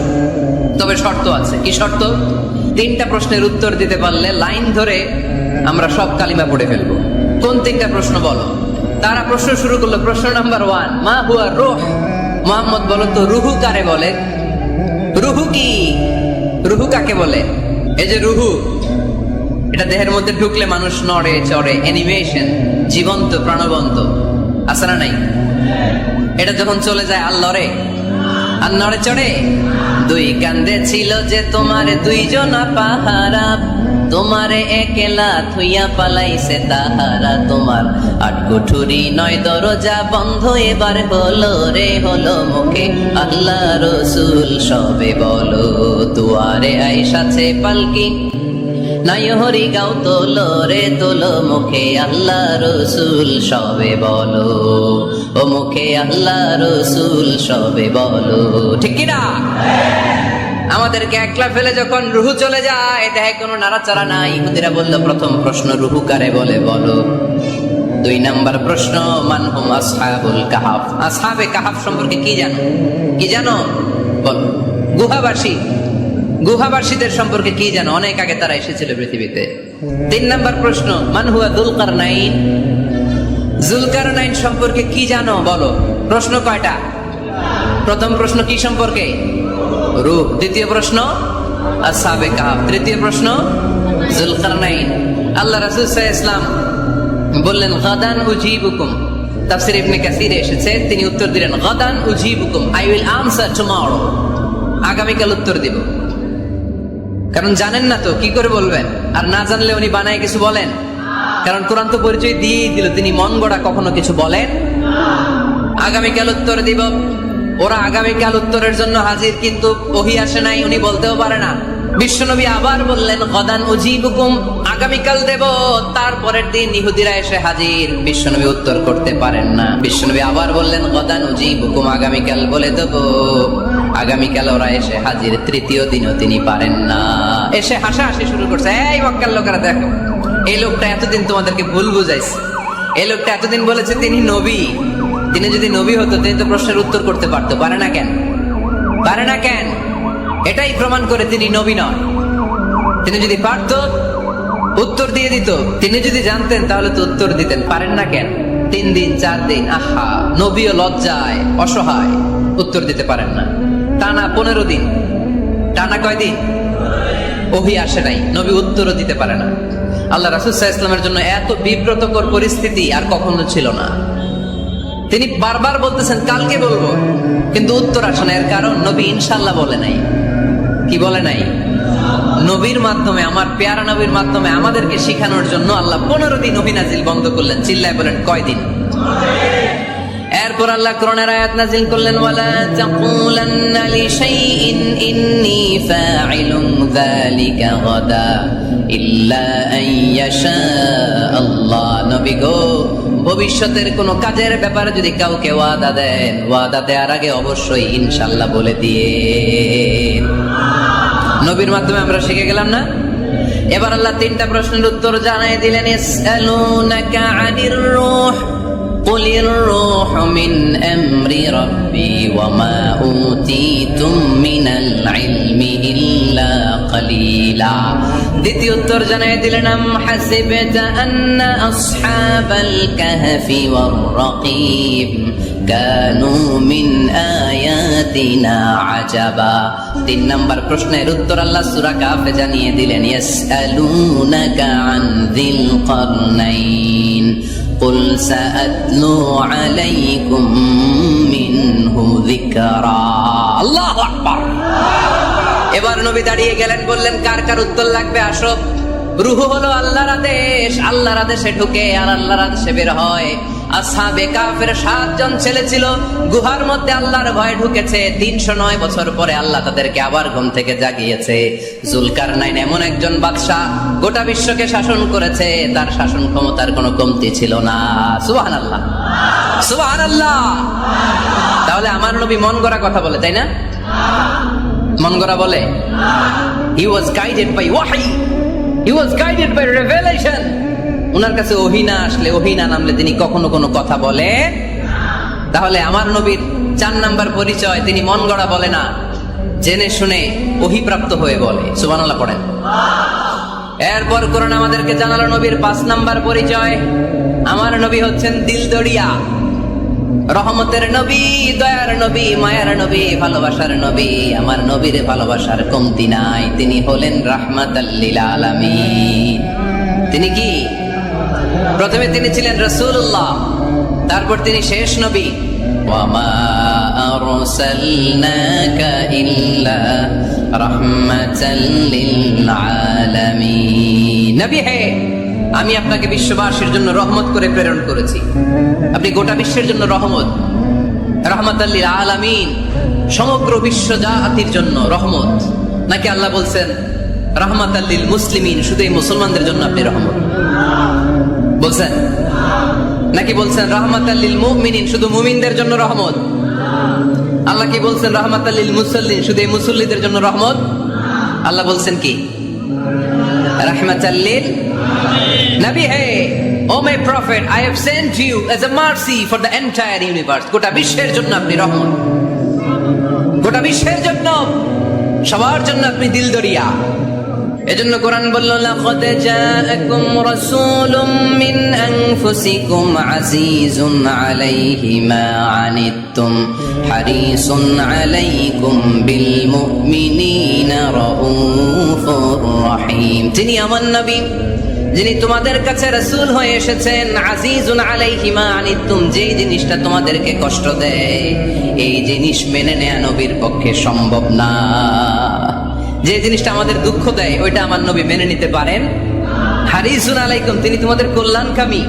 তবে শর্ত আছে। কি শর্ত? 3টা প্রশ্নের উত্তর দিতে পারলে লাইন ধরে আমরা সব কালিমা পড়ে ফেলবো। কোন 3টা প্রশ্ন বলো? তারা প্রশ্ন শুরু করলো। প্রশ্ন নাম্বার 1, মা হুয়া রূহ। মুহাম্মদ বলো তো রুহু কারে বলে? রুহু কি? রুহু কাকে বলে? এই যে রুহু, এটা দেহের মধ্যে ঢুকলে মানুষ নড়ে চড়ে, অ্যানিমেশন, জীবন্ত প্রাণবন্ত, আছে না নাই? এটা যখন চলে যায় আল্লাহরে আর নড়ে চড়ে। 2 কান্দে ছিল যে তোমার 2 জনা পাহারা, তোমারে একলা থুইয়া পালাইছে তাহারা। তোমার 8 কুঠুরি 9 দরজা বন্ধ, এবার হলো রে হলো মুখে আল্লাহ রসুল সবে বলো। দুয়ারে আইসাছে পালকি, নাই হরি গাও তোলো রে তোলো, মুখে আল্লাহ রসুল সবে বলো। ও মুখে আল্লাহ রসুল সবে বলো। ঠিক কিনা? আমাদেরকে একলা ফেলে যখন রুহু চলে যায়, দেহে কোনো নাড়াচাড়া নাই। ইহুদিরা বলল, প্রথম প্রশ্ন রুহু কারে বলে বলো। 2 নাম্বার প্রশ্ন, মান হুম আসহাবুল কাহাফ। আসহাবে কাহাফ সম্পর্কে কি জানো? কি জানো বলো। গুহাবাসী, গুহাবাসীদের সম্পর্কে কি জানো? অনেক আগে তারা এসেছিল পৃথিবীতে। 3 নাম্বার প্রশ্ন, মান হুয়া যুলকারনাইন। যুলকারনাইন সম্পর্কে কি জানো বলো। প্রশ্ন কয়টা? প্রথম প্রশ্ন কি সম্পর্কে? রূহ। দ্বিতীয় প্রশ্ন আসহাবে কাহাফ। তৃতীয় প্রশ্ন যুলকারনাইন। আল্লাহ রাসূল সাল্লাল্লাহু আলাইহি ওয়াসাল্লাম বললেন, গাদান উজিবুকুম। তাফসীর ইবনে কাসিরে এসেছে, তিনি উত্তর দিলেন, গাদান উজিবুকুম, আই উইল আনসার টুমরো। আগামীকাল উত্তর দিব। কারণ জানেন না তো কি করে বলবেন, আর না জানলে উনি বানায় কিছু বলেন? কারণ কোরআন তো পরিচয় দিয়েই দিল, তিনি মন গড়া কখনো কিছু বলেন। আগামীকাল উত্তর দিব। ওরা আগামীকাল উত্তরের জন্য হাজির, কিন্তু ওহী আসে নাই, উনি বলতেও পারে না। বিশ্বনবী আবার বললেন, গদান উজিবুকুম, আগামীকাল দেব। তারপরের দিন ইহুদিরা এসে হাজির, বিশ্বনবী উত্তর করতে পারেন না। বিশ্বনবী আবার বললেন, গদান উজিবুকুম, আগামীকাল বলে দেব। আগামীকাল ওরা এসে হাজির, তৃতীয় দিনও তিনি পারেন না। এসে হাসাহাসি শুরু করছে, এই মক্কার লোকেরা দেখো, এই লোকটা এতদিন তোমাদেরকে ভুল বুঝাইছে। এই লোকটা এতদিন বলেছে তিনি নবী। তিনি যদি নবী হতো, তিনি তো প্রশ্নের উত্তর করতে পারতো। পারে না কেন? পারে না কেন? এটাই প্রমাণ করে তিনি নবী নয়। তিনি যদি পারত, উত্তর দিয়ে দিত। তিনি যদি জানতেন, তাহলে তো উত্তর দিতেন। পারেন না কেন? 3 দিন 4 দিন, আহা, নবীও লজ্জায় অসহায়, উত্তর দিতে পারেন না। টানা 15 দিন। টানা কয় দিন? ওহী আসে নাই, নবী উত্তরও দিতে পারে না। আল্লাহ রাসূল সাল্লাল্লাহু আলাইহি ওয়াসাল্লামের জন্য এত বিব্রতকর পরিস্থিতি আর কখনো ছিল না। তিনি বারবার বলতেছেন কালকে বলবো, কিন্তু উত্তর আসে না। এর কারণ নবী ইনশাআল্লাহ বলে নাই। কি বলে নাই? নবীর মাধ্যমে, আমার পেয়ারা নবীর মাধ্যমে আমাদেরকে শিখানোর জন্য আল্লাহ 15 দিন ওহী নাজিল বন্ধ করলেন। চিল্লায় বলেন, কয়দিন? এরপর আল্লাহ কোরআনের আয়াত নাজিল করলেন, ওয়ালা তাকুলান্না লিশাইইন ইন্নী ফাইলুন যালিকা গাদা ইল্লা আইয়াশা আল্লাহ। নবী গো, ভবিষ্যতের কোন কাজের ব্যাপারে যদি কাউকে ওয়াদা দেন, ওয়াদা দেওয়ার আগে অবশ্যই ইনশাআল্লাহ বলে দিয়ে। নবীর মাধ্যমে আমরা শিখে গেলাম না? এবার আল্লাহ 3টা প্রশ্নের উত্তর জানাই দিলেন। ইয়াসআলুনাকা আনির রূহ কুলির রূহ মিন আমরি রাব্বি ওয়া মা উতীতুম মিনাল ইলমি ইল্লা কালিলা। দ্বিতীয় উত্তর জানাই দিলেন, আম হাসিবতা আন্না আসহাবাল কাহফি ওয়ার রাকিব কানু মিন আয়াতিনা আজাবা। 3 নাম্বার প্রশ্নের উত্তর আল্লাহ সূরা কাহফে জানিয়ে দিলেন, ইয়াসআলুনাকা আন যিল কারনাইন কুল সাআতলু আলাইকুম মিনহু যিকরা। আল্লাহু আকবার। এবার নবী দাঁড়িয়ে গেলেন, বললেন, কার কার উত্তর লাগবে আসো। রূহ হলো আল্লাহর আদেশ, আল্লাহর আদেশে ঢুকে আর আল্লাহর আদেশে বের হয়। আসহাবে কাফের 7 জন ছেলে ছিল, গুহার মধ্যে আল্লাহর ভয়ে ঢুকেছে। 309 বছর পরে আল্লাহ তাদেরকে আবার ঘুম থেকে জাগিয়েছে। জুলকারনাইন এমন একজন বাদশা, গোটা বিশ্বকে শাসন করেছে, তার শাসন ক্ষমতার কোনো কমতি ছিল না। সুবহানাল্লাহ, সুবহানাল্লাহ। তাহলে আমার নবী মন গড়া কথা বলে, তাই না? মন গড়া বলে? He was guided by wahy. He was guided by revelation. উনার কাছে ওহী না আসলে, ওহী না নামলে তিনি কখনো কোনো কথা বলে তাহলে আমার নবীর 4 নাম্বার পরিচয়, তিনি মন গড়া বলে না, জেনে শুনে ওহীপ্রাপ্ত হয়ে বলে। সুবহানাল্লাহ পড়েন। এরপর কোরআন আমাদেরকে জানালো নবীর 5 নাম্বার পরিচয়, আমার নবী হচ্ছেন দিলদরিয়া, রহমতের নবী, দয়ার নবী, মায়ার নবী, ভালোবাসার নবী। আমার নবীর ভালোবাসার কমতি নাই, তিনি হলেন রাহমাতাল লিল আলামিন। তিনি কি? প্রথমে তিনি ছিলেন রাসূলুল্লাহ, তারপর তিনি শেষ নবী। ওয়ামা আরসালনাকা ইল্লা রাহমাতাল লিল আলামিন। নবী হে, আমি আপনাকে বিশ্ববাসীর জন্য রহমত করে প্রেরণ করেছি। আপনি গোটা বিশ্বের জন্য রহমত, রাহমাতাল লিল আলামিন, সমগ্র বিশ্ব জাতির জন্য রহমত। নাকি আল্লাহ বলছেন রাহমাতাল লিল মুসলিমিন, শুধু এই মুসলমানদের জন্য আপনি রহমত বলছেন? নাকি বলছেন রাহমাতাল লিল মুমিনিন, শুধু মুমিনদের জন্য রহমত? আল্লাহ কি বলছেন রাহমাতাল লিল মুসাল্লিন, শুধু এই মুসল্লিদের জন্য রহমত? আল্লাহ বলছেন কি? রাহমাতাল লিল নবী হে, o my prophet, I have sent you as a mercy for the entire universe. গোটা বিশ্বের জন্য আপনি রহমত, গোটা বিশ্বের জন্য, সবার জন্য আপনি দিলদরিয়া। এজন্য কোরআন বলল, লাকাদ জাআকুম রাসূলুম মিন আনফুসিকুম আজিজুন আলাইহি মা আনিতুম হারিসুন আলাইকুম বিল মুমিনিনা রাউফুর রহিম। তিনি আমার নবী, যিনি তোমাদের কাছে রাসূল হয়ে এসেছেন। আজিজুন আলাইহি মা আনিতুম, যেই জিনিসটা তোমাদেরকে কষ্ট দেয়, এই জিনিস মেনে নেয়া নবীর পক্ষে সম্ভব না। যে জিনিসটা আমাদের দুঃখ দেয়, ওইটা আমার নবী মেনে নিতে পারেন। হারিসুন আলাইকুম, তিনি তোমাদের কল্যাণকামী।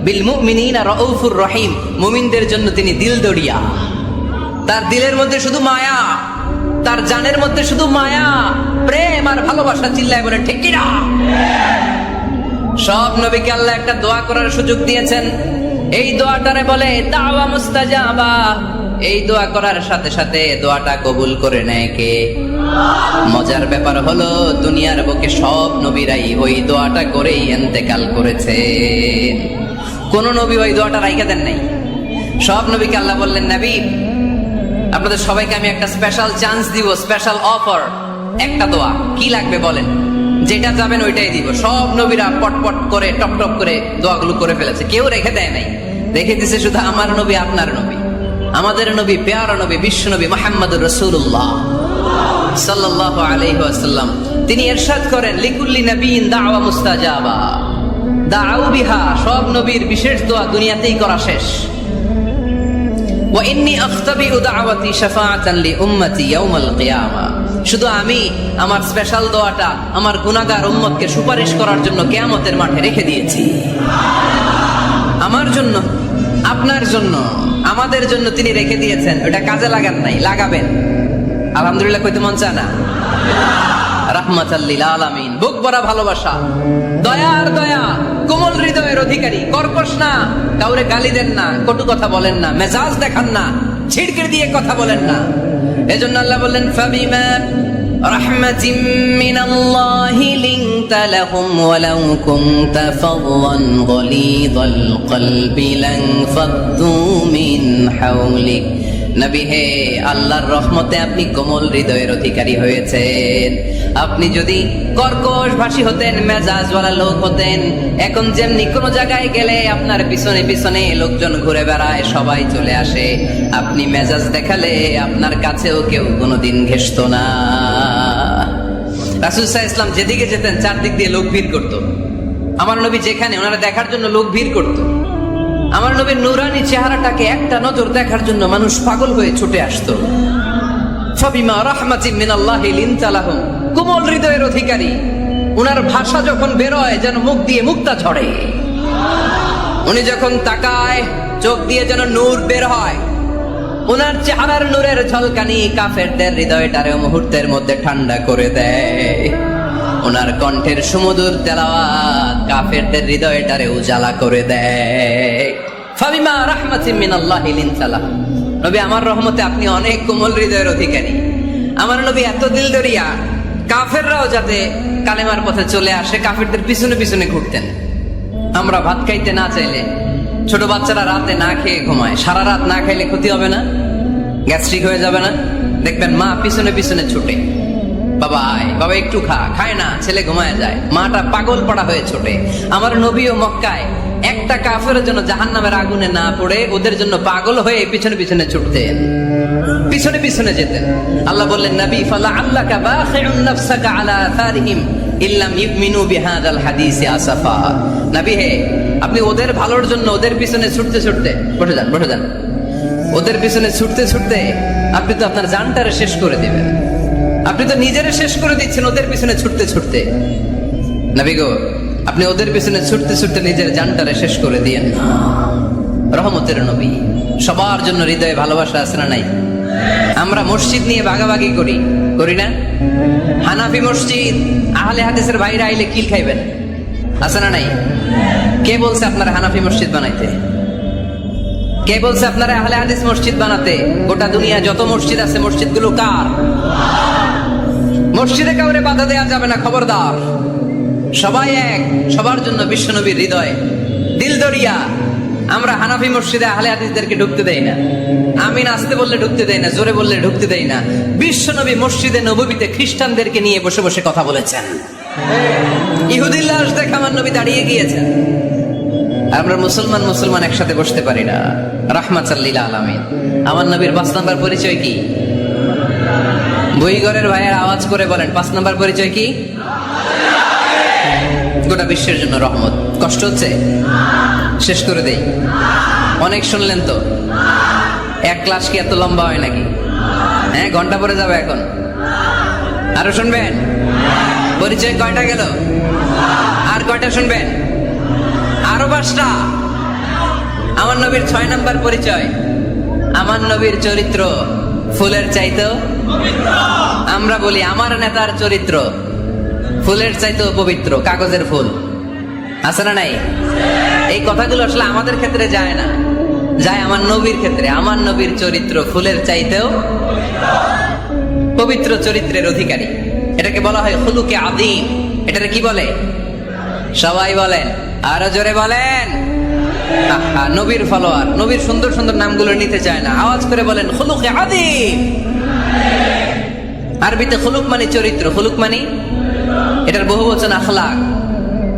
বিল মুমিনিনা রাউফুর রহিম, মুমিনদের জন্য তিনি দিলদরিয়া। তার দিলের মধ্যে শুধু মায়া, তার জানের মধ্যে শুধু মায়া, প্রেম আর ভালোবাসা। চিল্লায় বলে ঠিক কিনা? সব নবীকে আল্লাহ একটা দোয়া করার সুযোগ দিয়েছেন। এই দোয়াটারে বলে দাওয়া মুস্তাজাবা। এই দোয়া করার সাথে সাথে দোয়াটা কবুল করে নেয় কে? মজার ব্যাপার হলো, দুনিয়ার বুকে সব নবীরাই ওই দোয়াটা করেই ইন্তেকাল করেছে। কোন নবী ওই দোয়াটা রাইখা দেন নাই। সব নবীকে আল্লাহ বললেন, নবী আপনাদের সবাইকে আমি একটা স্পেশাল চান্স দিব, স্পেশাল অফার। একটা দোয়া, কি লাগবে বলেন, যেটা যাবেন ওইটাই দিব। সব নবীরা পটপট করে টপ টপ করে দোয়াগুলো করে ফেলেছে, কেউ রেখে দেয় নাই। রেখে দিছে শুধু আমার নবী, আপনার নবী, আমাদের নবী, পেয়ারা নবী, বিশ্ব নবী মুহাম্মদুর রাসূলুল্লাহ সাল্লাল্লাহু আলাইহি ওয়াসাল্লাম। তিনি ইরশাদ করেন, লিকুল্লি নবিয়্যিন দাওয়া মুস্তাজাবা দাউ বিহা। সব নবীর বিশেষ দোয়া দুনিয়াতেই করা শেষ। ওয়া ইন্নী আখতাবিউ দাওয়াতি শাফাআতান লি উম্মতি ইয়াউমাল কিয়ামা। শুধু আমি আমার স্পেশাল দোয়াটা আমার গুনাহগার উম্মতকে সুপারিশ করার জন্য কিয়ামতের মাঠে রেখে দিয়েছি। আমার জন্য, আপনার জন্য, আমাদের জন্য তিনি রেখে দিয়েছেন। ওটা কাজে লাগান নাই, লাগাবেন। আলহামদুলিল্লাহ কইতে মন চায় না? রাহমাতাল লিল আলামিন, বুক ভরা ভালোবাসা, দয়ার দয়া, কোমল হৃদয়ের অধিকারী, কর্কশ না, কাউরে গালি দেন না, কটু কথা বলেন না, মেজাজ দেখান না, ছিড়কে দিয়ে কথা বলেন না। এজন্য আল্লাহ বললেন, ফাবিমা রাহমাতিম মিনাল্লাহি লিনতা লাহুম ওয়ালাউ কুনতা ফাদদান গলিযাল কলবি লানফাদ্দু মিন হাওলিক। নবী হে, আল্লাহর রহমতে আপনি কোমল হৃদয়ের অধিকারী হয়েছেন। আপনি যদি কর্কশ ভাষী হতেন, মেজাজওয়ালা লোক হতেন, এখন যেমনি কোনো জায়গায় গেলে আপনার পিছনে পিছনে লোকজন ঘুরে বেড়ায়, সবাই চলে আসে, আপনি মেজাজ দেখালে আপনার কাছেও কেউ কোনোদিন ঘেষতো না। রাসূল সাল্লাল্লাহু আলাইহি ওয়াসাল্লাম যেদিকে যেতেন চারদিক দিয়ে লোক ভিড় করত। আমার নবী যেখানে, ওনারা দেখার জন্য লোক ভিড় করত। আমার নবীর নূরানি চেহারাটাকে একটা নজর দেখার জন্য মানুষ পাগল হয়ে ছুটে আসতো। ফাবিমা রাহমাতিম মিনাল্লাহি লিনতা লাহুম, কোমল হৃদয়ের অধিকারী। উনার ভাষা যখন বেরোয় যেন মুখ দিয়ে মুক্তা ঝরে। উনি যখন তাকায় চোখ দিয়ে যেন নূর বের হয়। উনার চেহারার নূরের ঝলকানি কাফেরদের হৃদয়টারে মুহূর্তের মধ্যে ঠান্ডা করে দেয়। ওনার কণ্ঠের সুমধুর তেলাওয়াত কাফেরদের হৃদয়টারে উজালা করে দেয়। ফাবিমা রাহমাতিম মিনাল্লাহি লিনতা লাহুম, নবী আমার রহমতে আপনি অনেক কোমল হৃদয়ের অধিকারী। আমার নবী এত দিলদরিয়া, কাফেররাও যাতে কালেমার পথে চলে আসে, কাফেরদের পিছনে পিছনে ঘুরতেন। আমরা ভাত খাইতে না চাইলে ছোট বাচ্চারা রাতে না খেয়ে ঘুমায়, সারা রাত না খাইলে ক্ষতি হবে না? গ্যাস্ট্রিক হয়ে যাবে না? দেখবেন মা পিছনে পিছনে ছুটে, বাবা আয়, বাবা একটু খা, খায় না, ছেলে ঘুমায় যায়, মাটা পাগল পড়া হয়ে ছোটে। আমার নবীও মক্কায় একটা কাফেরের জন্য জাহান্নামের আগুনে না পড়ে ওদের জন্য পাগল হয়ে পিছনে পিছনে ছুটতেন, পিছনে পিছনে যেতেন। আল্লাহ বললেন, নবী ফালা আল্লাকা বাখিউন নাফসাকা আলা আথারিহিম ইল্লাম ইউমিনু বিহাদাল হাদিসি আসাফা। নবী হে, আপনি ওদের ভালোর জন্য ওদের পিছনে ছুটতে ছুটতে, বসে যান বসে যান, ওদের পিছনে ছুটতে ছুটতে আপনি তো আপনার জানটারে শেষ করে দিবেন, আপনি তো নিজেরে শেষ করে দিচ্ছেন ওদের পিছনে ছুটতে ছুটতে। নবী গো, আপনি ওদের পিছনে ছুটতে ছুটতে নিজের জানটারে শেষ করে দিয়েন না। রহমতের নবী, সবার জন্য হৃদয়ে ভালোবাসা আছে না নাই? আমরা মসজিদ নিয়ে ভাগাভাগি করি, করি না? হানাফি মসজিদ, আহলে হাদিসের ভাইরা আইলে কিল খাইবেন, আছে না নাই? কে বলছে আপনারা হানাফি মসজিদ বানাইতে? কে বলছে আপনারা আহলে হাদিস মসজিদ বানাতে? গোটা দুনিয়া যত মসজিদ আছে, মসজিদগুলো কার? মসজিদে কাউরে বাধা দেয়া যাবে না, খবরদার। সবাই এক, সবার জন্য বিশ্বনবীর হৃদয় দিল দরিয়া। আমরা হানাফি মসজিদে আহলে হাদিসদেরকে ঢুকতে দেই না, আমিন আসতে বললে ঢুকতে দেই না, জোরে বললে ঢুকতে দেই না। বিশ্বনবী মসজিদে নববীতে খ্রিস্টানদেরকে নিয়ে বসে বসে কথা বলেছেন, ইহুদির লাশ দেখে আমার নবী দাঁড়িয়ে গিয়েছেন। আমরা মুসলমান মুসলমান একসাথে বসতে পারি না। রাহমাতাল লিল আলামিন। আমার নবীর 5 নাম্বার পরিচয় কি? বইঘরের ভাইয়ের আওয়াজ করে বলেন, 5 নাম্বার পরিচয় কি? গোটা বিশ্বের জন্য রহমত। কষ্ট হচ্ছে? শেষ করে দেই। অনেক শুনলেন তো, এক ক্লাস কি এত লম্বা হয় নাকি? হ্যাঁ, ঘন্টা পরে যাবে এখন। আরো শুনবেন? পরিচয় কয়টা গেল? আর কয়টা শুনবেন? আরো 5টা। আমার নবীর 6 নাম্বার পরিচয়, আমার নবীর চরিত্র ফুলের চাইতেও পবিত্র। আমরা বলি আমার নেতার চরিত্র ফুলের চাইতেও পবিত্র, কাগজের ফুল, আছে না নাই? এই কথাগুলো আসলে আমাদের ক্ষেত্রে যায় না, যায় আমার নবীর ক্ষেত্রে। আমার নবীর চরিত্র ফুলের চাইতেও পবিত্র চরিত্রের অধিকারী। এটাকে বলা হয় খুলুকে আযীম। এটাকে কি বলে? সবাই বলেন, আরো জোরে বলেন। নবীর ফলোয়ার, নবীর সুন্দর সুন্দর নামগুলো নিতে চায় না, আওয়াজ করে বলেন খুলুকে আযীম। আরবিতে খুলুক মানে চরিত্র, খুলুক মানে এটার বহু বচন আখলাক।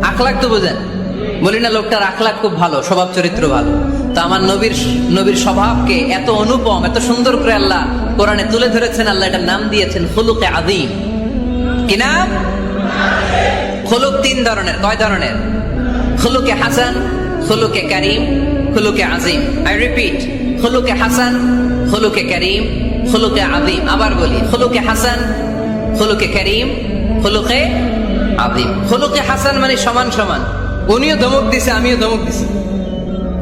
আখলাক তো বোঝেন, বলি না লোকটার আখলাক খুব ভালো, স্বভাব চরিত্র ভালো। তো আমার নবীর স্বভাবকে এত অনুপম, এত সুন্দর করে আল্লাহ কোরআনে তুলে ধরেছেন। আল্লাহ এটার নাম দিয়েছেন খুলুকে আযীম। কি নাম? খুলুক 3 ধরনের। কয় ধরনের? খুলুকে হাসান, খুলুকে কারীম, খুলুকে আযীম। আই রিপিট, খুলুকে হাসান, খুলুকে কারীম, খুলুকে আযীম। আবার বলি, খুলুকে হাসান, খুলুকে কারীম, খুলুকে আযীম। খুলুকে হাসান মানে সমান সমান, উনিও ধমক দিছে আমিও ধমক দিছি,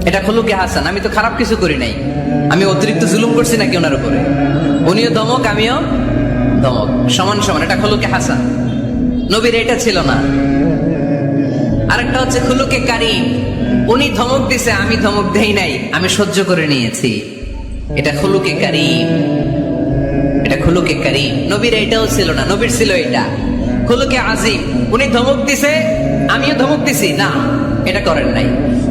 এটা খুলুকে হাসান। আমি তো খারাপ কিছু করি নাই, আমি অতিরিক্ত জুলুম করছি নাকি ওনার উপরে? উনিও ধমক আমিও ধমক, সমান সমান, এটা খুলুকে হাসান। নবীর এটা ছিল না। আরেকটা হচ্ছে খুলুকে কারীম, উনি ধমক দিছে আমি ধমক দেই নাই, আমি সহ্য করে নিয়েছি, এটা খুলুকে কারীম, এটা খুলুকে কারীম। নবীর এটাও ছিল না, নবীর ছিল এটা খুলুকে আযীম। উনি ধমক দিছে আমিও ধমক দিছি, না এটা করেন নাই।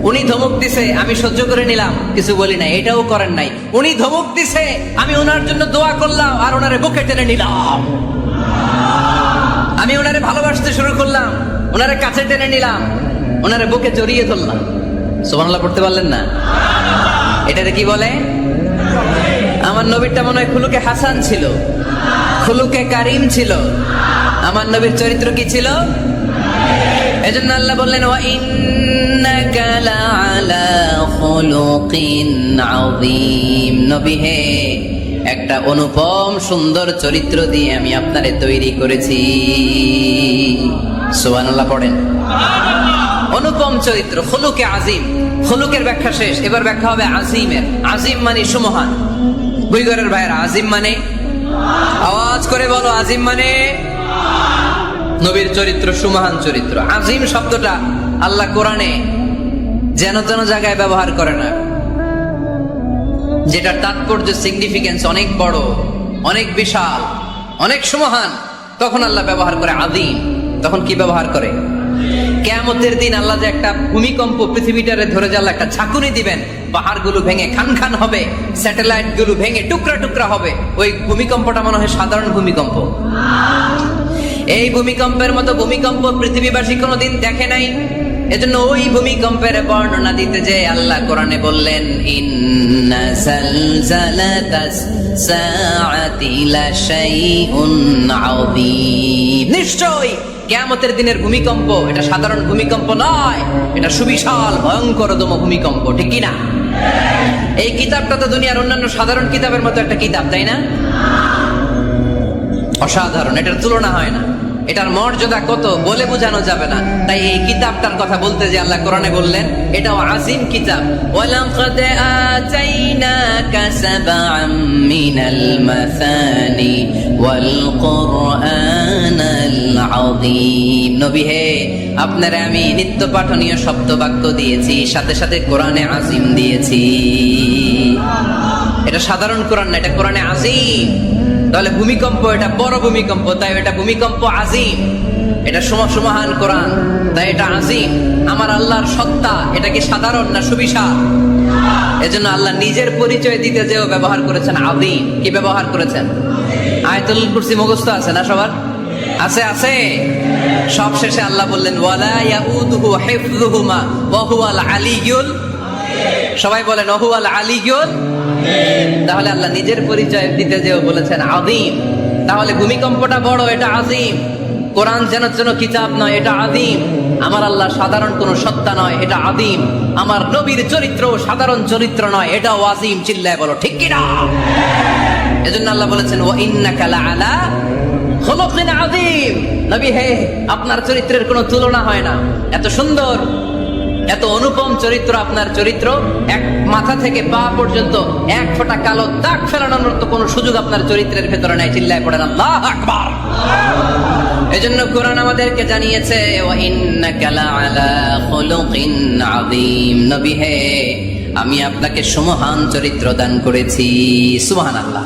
উনি ধমক দিছে আমি সহ্য করে নিলাম, কিছু বলি নাই, এটাও করেন নাই। উনি ধমক দিছে আমি ওনার জন্য দোয়া করলাম আর ওনারে বুকে টেনে নিলাম, আমি ওনারে ভালোবাসতে শুরু করলাম, ওনারে কাছে টেনে নিলাম, ওনারে বুকে জড়িয়ে ধরলাম। সুবহানাল্লাহ পড়তে পারলেন না? এটারে কি বলে? আমার নবীরটা মনে হয় খুলুকে হাসান ছিল, খুলুকে কারীম ছিল। আমার নবীর চরিত্র কি ছিল? এজন্য আল্লাহ বললেন, ওয়া ইন্নাকা লাআলা খুলুকিন আযীম। নবী হে, একটা অনুপম সুন্দর চরিত্র দিয়ে আমি আপনারে তৈরি করেছি। সুবহানাল্লাহ পড়েন। অনুপম চরিত্র, খুলুকে আযীম। খুলুকের ব্যাখ্যা শেষ, এবার ব্যাখ্যা হবে আযীমের। আযীম মানে সুমহান। বুইগরের ভাইয়েরা, আযীম মানে? আওয়াজ করে বলো, আযীম মানে? নবীর চরিত্র সুমহান চরিত্র। আযীম শব্দটা আল্লাহ কোরআনে যেন তেন জায়গায় ব্যবহার করে না, যেটা তাৎপর্য সিগনিফিকেন্স অনেক বড়, অনেক বিশাল, অনেক সুমহান, তখন আল্লাহ ব্যবহার করে আযীম। তখন কি ব্যবহার করে? কিয়ামতের দিন আল্লাহ যে একটা ভূমিকম্প পৃথিবীটারে ধরে যে আল্লাহ একটা ঝাঁকুনি দিবেন, পাহাড়গুলো ভেঙে খান খান হবে, স্যাটেলাইট গুলো ভেঙে টুকরা টুকরা হবে। ওই ভূমিকম্পটা মনে হয় সাধারণ ভূমিকম্প। এই ভূমিকম্পের মতো ভূমিকম্প পৃথিবীবাসী কোনোদিন দেখে নাই। এজন্য ওই ভূমিকম্পের বর্ণনা দিতে যে আল্লাহ কোরআনে বললেন, ইন্না জালজালাতাস সাআতি লাশাইউন আযীম। নিশ্চয়ই কিয়ামতের দিনের ভূমিকম্প এটা সাধারণ ভূমিকম্প নয়, এটা সুবিশাল ভয়ঙ্করতম ভূমিকম্প, ঠিক কি না? এই কিতাবটা তো দুনিয়ার অন্যান্য সাধারণ কিতাবের মতো একটা কিতাব, তাই না? অসাধারণ, এটার তুলনা হয় না। এটার মর্যাদা কত বলে বোঝানো যাবে না। তাই এই কিতাবটার কথা বলতে যে আল্লাহ কোরআনে বললেন এটাও আজিম কিতাব। ওয়ালাকাদ আতাইনাকা সাবআম মিনাল মাসানি ওয়াল কুরআনাল আযীম। নবী হে, আপনারে আমি নিত্য পাঠনীয় শব্দ বাক্য দিয়েছি, সাথে সাথে কোরআনে আজিম দিয়েছি। এটা সাধারণ কোরআন না, এটা কোরআনে আজিম। তাহলে ভূমিকম্প এটা বড় ভূমিকম্প, তাই এটা ভূমিকম্প আজিম। এটা সুমহান কোরআন, তাই এটা আজিম। আমার আল্লাহর সত্তা এটা কি সাধারণ না সুবিশাল? এজন্য আল্লাহ নিজের পরিচয় দিতে যেও ব্যবহার করেছেন আযীম। কি ব্যবহার করেছেন? আয়াতুল কুরসি মুখস্থ আছে না সবার? আছে আছে। সব শেষে আল্লাহ বললেন ওয়ালা ইয়াউদুহু হিফযুহুমা ওয়া হুয়াল আলিয়্যুল। সবাই বলেন ওয়া হুয়াল আলিয়্যুল। তাহলে আল্লাহ নিজের পরিচয় দিতে যেও বলেছেন আযীম। তাহলে ভূমিকম্পটা বড়, এটা আযীম। কোরআন যেন কিতাব নয়, এটা আযীম। আমার আল্লাহ সাধারণ কোন সত্তা নয়, এটা আযীম। আমার নবীর চরিত্র সাধারণ চরিত্র নয়, এটাও আযীম। চিল্লায় বলো ঠিক কি না? এজন্য আল্লাহ বলেছেন ওয়া ইন্নাকা লাআলা খুলুকিন আযীম। নবী হে, আপনার চরিত্রের কোনো তুলনা হয় না। এত সুন্দর, এত অনুপম চরিত্র আপনার চরিত্র। এক মাথা থেকে পা পর্যন্ত এক ফোঁটা কালো দাগ ফেলানোর মতো কোনো সুযোগ আপনার চরিত্রের ভেতরে নাই। চিল্লায় পড়েন আল্লাহু আকবার। এজন্য কোরআন আমাদেরকে জানিয়েছে ওয়া ইন্নাকা লাআলা খুলুকিন আযীম। নবী হে, আমি আপনাকে সুমহান চরিত্র দান করেছি। সুবহানাল্লাহ।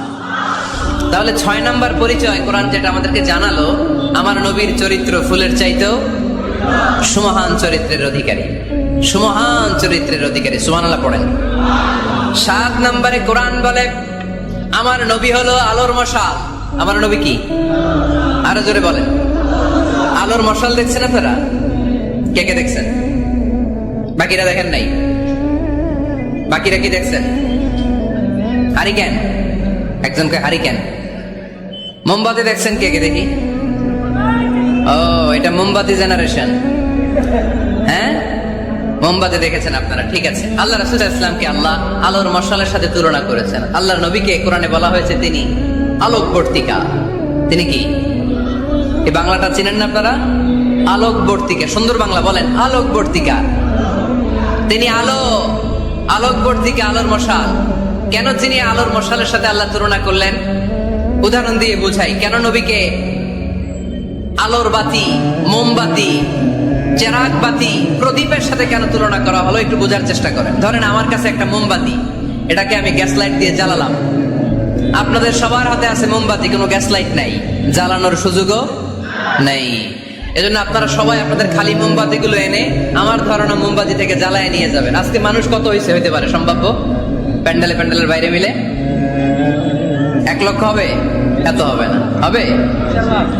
তাহলে 6 নাম্বার পরিচয় কোরআন যেটা আমাদেরকে জানালো, আমার নবীর চরিত্র ফুলের চাইতেও সুমহান চরিত্রের অধিকারী। সুমহান চরিত্রের অধিকারী। সুবহানাল্লাহ পড়েন। 7 নম্বরে কোরআন বলে আমার নবী হলো আলোর মশাল। আমার নবী কি? আরো জোরে বলেন। আলোর মশাল দেখছেন আপনারা? কে কে দেখছেন? বাকিরা দেখেন নাই? বাকিরা কি দেখছেন? হারিকেন। একজনকে হারিকেন। মোমবাতি দেখছেন কে কে? দেখি। ও, এটা মোমবাতি জেনারেশন। হ্যাঁ, মোমবাতি দেখেছেন আপনারা, ঠিক আছে। আল্লাহ রাসূল সাল্লাল্লাহু আলাইহি ওয়াসাল্লামকে আল্লাহ আলোর মশালের সাথে তুলনা করেছেন। আল্লাহর নবীকে কোরআনে বলা হয়েছে তিনি আলোকবর্তিকা। তিনি কি? এই বাংলাটা চিনেন না আপনারা? আলোকবর্তিকা। সুন্দর বাংলা বলেন, আলোকবর্তিকা। তিনি আলো, আলোকবর্তিকা, আলোর মশাল। কেন তিনি আলোর মশালের সাথে আল্লাহ তুলনা করলেন? উদাহরণ দিয়ে বুঝাই। কেন নবীকে আলোর বাতি, মোমবাতি, চেরাগ বাতি, প্রদীপের সাথে কেন তুলনা করা হলো একটু বোঝার চেষ্টা করেন। ধরেন আমার কাছে একটা মোমবাতি, এটাকে আমি গ্যাস লাইট দিয়ে জ্বালালাম। আপনাদের সবার হাতে আছে মোমবাতি, কোনো গ্যাস লাইট নাই, জ্বালানোর সুযোগও নেই। এজন্য আপনারা সবাই আপনাদের খালি মোমবাতি গুলো এনে আমার ধরানো মোমবাতি থেকে জ্বালায় নিয়ে যাবেন। আজকে মানুষ কত হইতে পারে সম্ভাব্য? প্যান্ডেলের বাইরে মিলে 1 লক্ষ হবে? এত হবে না। হবে?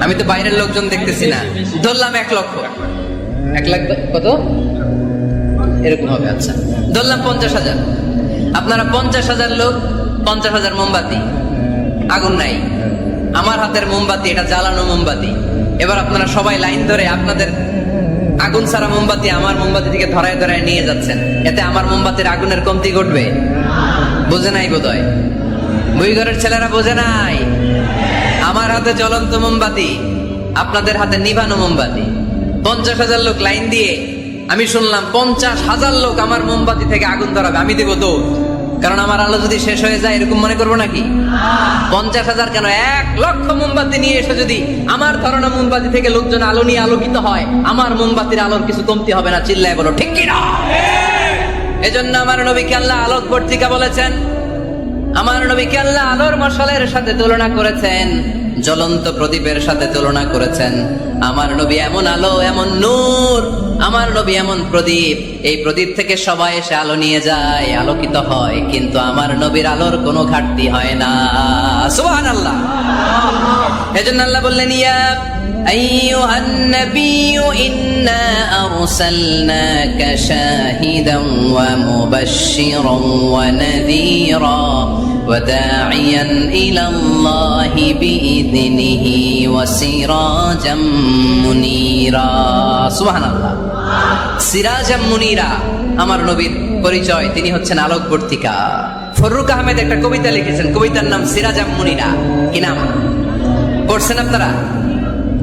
আমি তো বাইরের লোকজন দেখতেছি না। ধরলাম 1 লক্ষ। 1 লাখ কত এরকম হবে। আচ্ছা, ধরলাম 50,000। আপনারা 50,000 লোক, 50,000 মোমবাতি, আগুন নাই। আমার হাতের মোমবাতি এটা জ্বালানো মোমবাতি। এবার আপনারা সবাই লাইন ধরে আপনাদের আগুন ছাড়া মোমবাতি আমার মোমবাতি থেকে ধরায় ধরায় নিয়ে যাচ্ছেন। এতে আমার মোমবাতির আগুনের কমতি ঘটবে? বোঝে নাই বোধহয়। বুইঘরের ছেলেরা বোঝে নাই। আমার হাতে জ্বলন্ত মোমবাতি, আপনাদের হাতে নিভানো মোমবাতি। 50,000 লোক লাইন দিয়ে, আমি শুনলাম 50,000 লোক আমার মোমবাতি থেকে আগুন ধরাবে। আমি দেবো দৌড়, কারণ আমার আলো যদি শেষ হয়ে যায় এরকম মনে করবো নাকি? 50,000 কেন, 1 লক্ষ মোমবাতি নিয়ে এসে যদি আমার ধরানো মোমবাতি থেকে লোকজন আলো নিয়ে আলোকিত হয়, আমার মোমবাতির আলোর কিছু কমতি হবে না। চিল্লায় বলো ঠিক কিনা? এজন্য আমার নবীকে আল্লাহ আলোকবর্তিকা বলেছেন। আমার নবীকে আল্লাহ আলোর মশালের সাথে তুলনা করেছেন, জ্বলন্ত প্রদীপের সাথে তুলনা করেছেন। আমার নবী এমন আলো, এমন নূর আমার নবী এমন প্রদীপ, এই প্রদীপ থেকে সবাই এসে আলো নিয়ে যায়, আলোকিত হয়, কিন্তু আমার নবীর আলোর কোনো ঘাটতি হয় না। সুবহানাল্লাহ। এজন্য আল্লাহ বললেন, ইয়া আইয়ুহান নাবিয়্যু ইন্না আরসালনাকা শাহিদান ওয়া মুবাশশিরান ওয়া নাযীরা ওয়া দাঈয়ান ইলাল্লাহি বিইذনিহি ওয়া সিরাজাম মুনীরা। সুবহানাল্লাহ। সিরাজাম মুনীরা, আমার নবীর পরিচয়, তিনি হচ্ছেন আলোকবর্তিকা। ফররুক আহমেদ একটা কবিতা লিখেছেন, কবিতার নাম সিরাজাম মুনীরা। কি নাম? পড়ছেন আপনারা?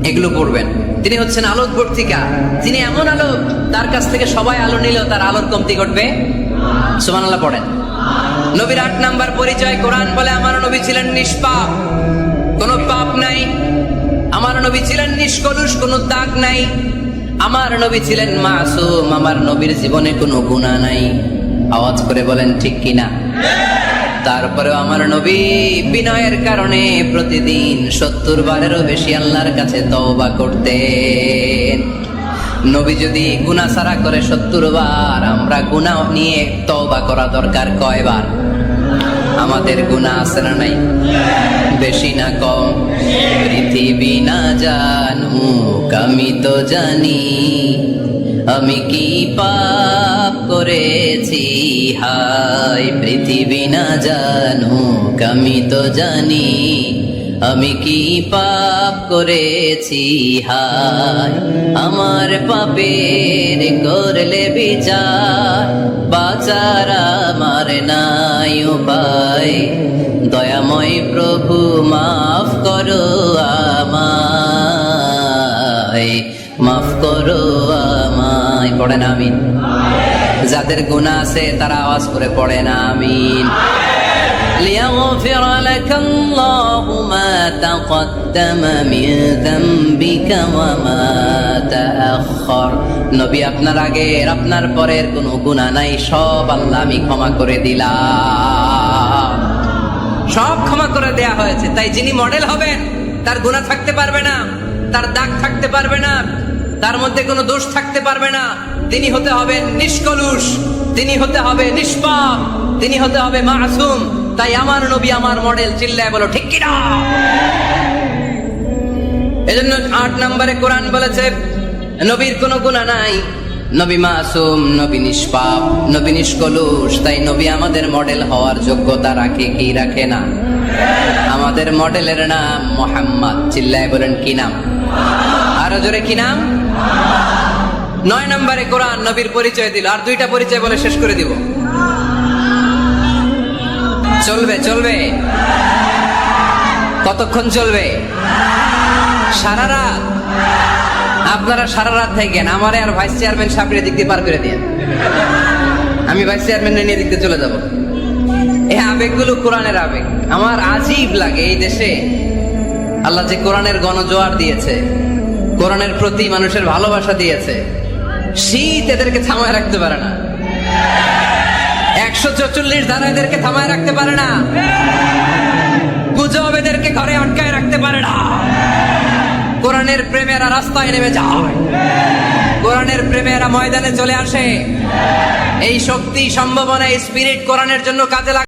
এগুলো পড়বেন। তিনি হচ্ছেন আলোকবর্তিকা, তিনি এমন আলো, তার কাছ থেকে সবাই আলো নিলেও তার আলোর কমতি ঘটবে। সুবহানাল্লাহ পড়েন। নবীর 8 নাম্বার পরিচয়, কোরআন বলে আমার নবী ছিলেন নিষ্পাপ, কোনো পাপ নাই। আমার নবী ছিলেন নিষ্কলুষ, কোনো দাগ নাই। আমার নবী ছিলেন মাসুম, আমার নবীর জীবনে কোনো গুনাহ নাই। আওয়াজ করে বলেন ঠিক কিনা? তারপরেও আমার নবী বিনয়ের কারণে প্রতিদিন 70 বারেরও বেশি আল্লাহর কাছে তওবা করতেন। নবী যদি গুনাহ ছাড়া করে 70 বার, আমরা গুনাহ নিয়ে তওবা করা দরকার কয়বার? আমাদের গুনাহ আছে না নাই? বেশি না কম? পৃথিবী না জানুক আমি তো জানি, আমি কি পাপ করেছি হায়। পৃথিবী না জানুক আমি তো জানি, আমি কি পাপ করেছি হায়। আমার পাপের করলে বিচার, বাঁচার আমার নাই উপায়। দয়াময় প্রভু মাফ করো আমায়, মাফ করো আমায়। পড়েন আমিন। যাদের গুনাহ আছে তারা আওয়াজ করে পড়েন আমিন। লিয়াগফির লাকাল্লাহু মা তাকদ্দামা মিন যামবিকা ওয়া মা তাআখার। নবী, আপনার আগের আপনার পরের কোনো গুনাহ নাই, সব আল্লাহ আমি ক্ষমা করে দিলাম। সব ক্ষমা করে দেয়া হয়েছে। তাই যিনি মডেল হবেন, তার গুনাহ থাকতে পারবে না, তার দাগ থাকতে পারবে না, তার মধ্যে কোনো দোষ থাকতে পারবে না। তিনি হতে হবেন নিষ্কলুষ, তিনি হতে হবে নিষ্পাপ, তিনি হতে হবে মাসুম। তাই আমার নবী আমার মডেল। চিল্লায় বলো ঠিক কিনা? এজন্য 8 নম্বরে কোরআন বলেছে নবীর কোনো গুনাহ নাই, নবী মাসুম, নবী নিষ্পাপ, নবী নিষ্কলুষ। তাই নবী আমাদের মডেল হওয়ার যোগ্যতা রাখে কি রাখে না? আমাদের মডেলের নাম মুহাম্মদ। চিল্লায় বলেন কি নাম? আরো জোরে কি নাম? 9 নম্বরে কোরআন নবীর পরিচয় দিল। আর 2টা পরিচয় বলে শেষ করে দিব। চলবে চলবে? কতক্ষণ চলবে? সারা রাত? আপনারা সারা রাত থাকেন, আমারে আর ভাইস চেয়ারম্যান সাহেবের দিক দিয়ে পার করে দিন। আমি ভাইস চেয়ারম্যান নিয়ে দিক দিয়ে চলে যাব। এই আবেগগুলো কোরআনের আবেগ। আমার আজীব লাগে এই দেশে আল্লাহ যে কোরআনের গণজোয়ার দিয়েছে, কোরআনের প্রতি মানুষের ভালোবাসা দিয়েছে, শীত এদেরকে থামায় রাখতে পারে না। 144 ধারা এদেরকে থামায় রাখতে পারে না। গুজব এদেরকে ঘরে আটকায় রাখতে পারে না। কোরআনের প্রেমেরা রাস্তায় নেমে যায়, কোরআনের প্রেমেরা ময়দানে চলে আসে। এই শক্তি, সম্ভাবনা, এই স্পিরিট কোরআনের জন্য কাজে লাগে।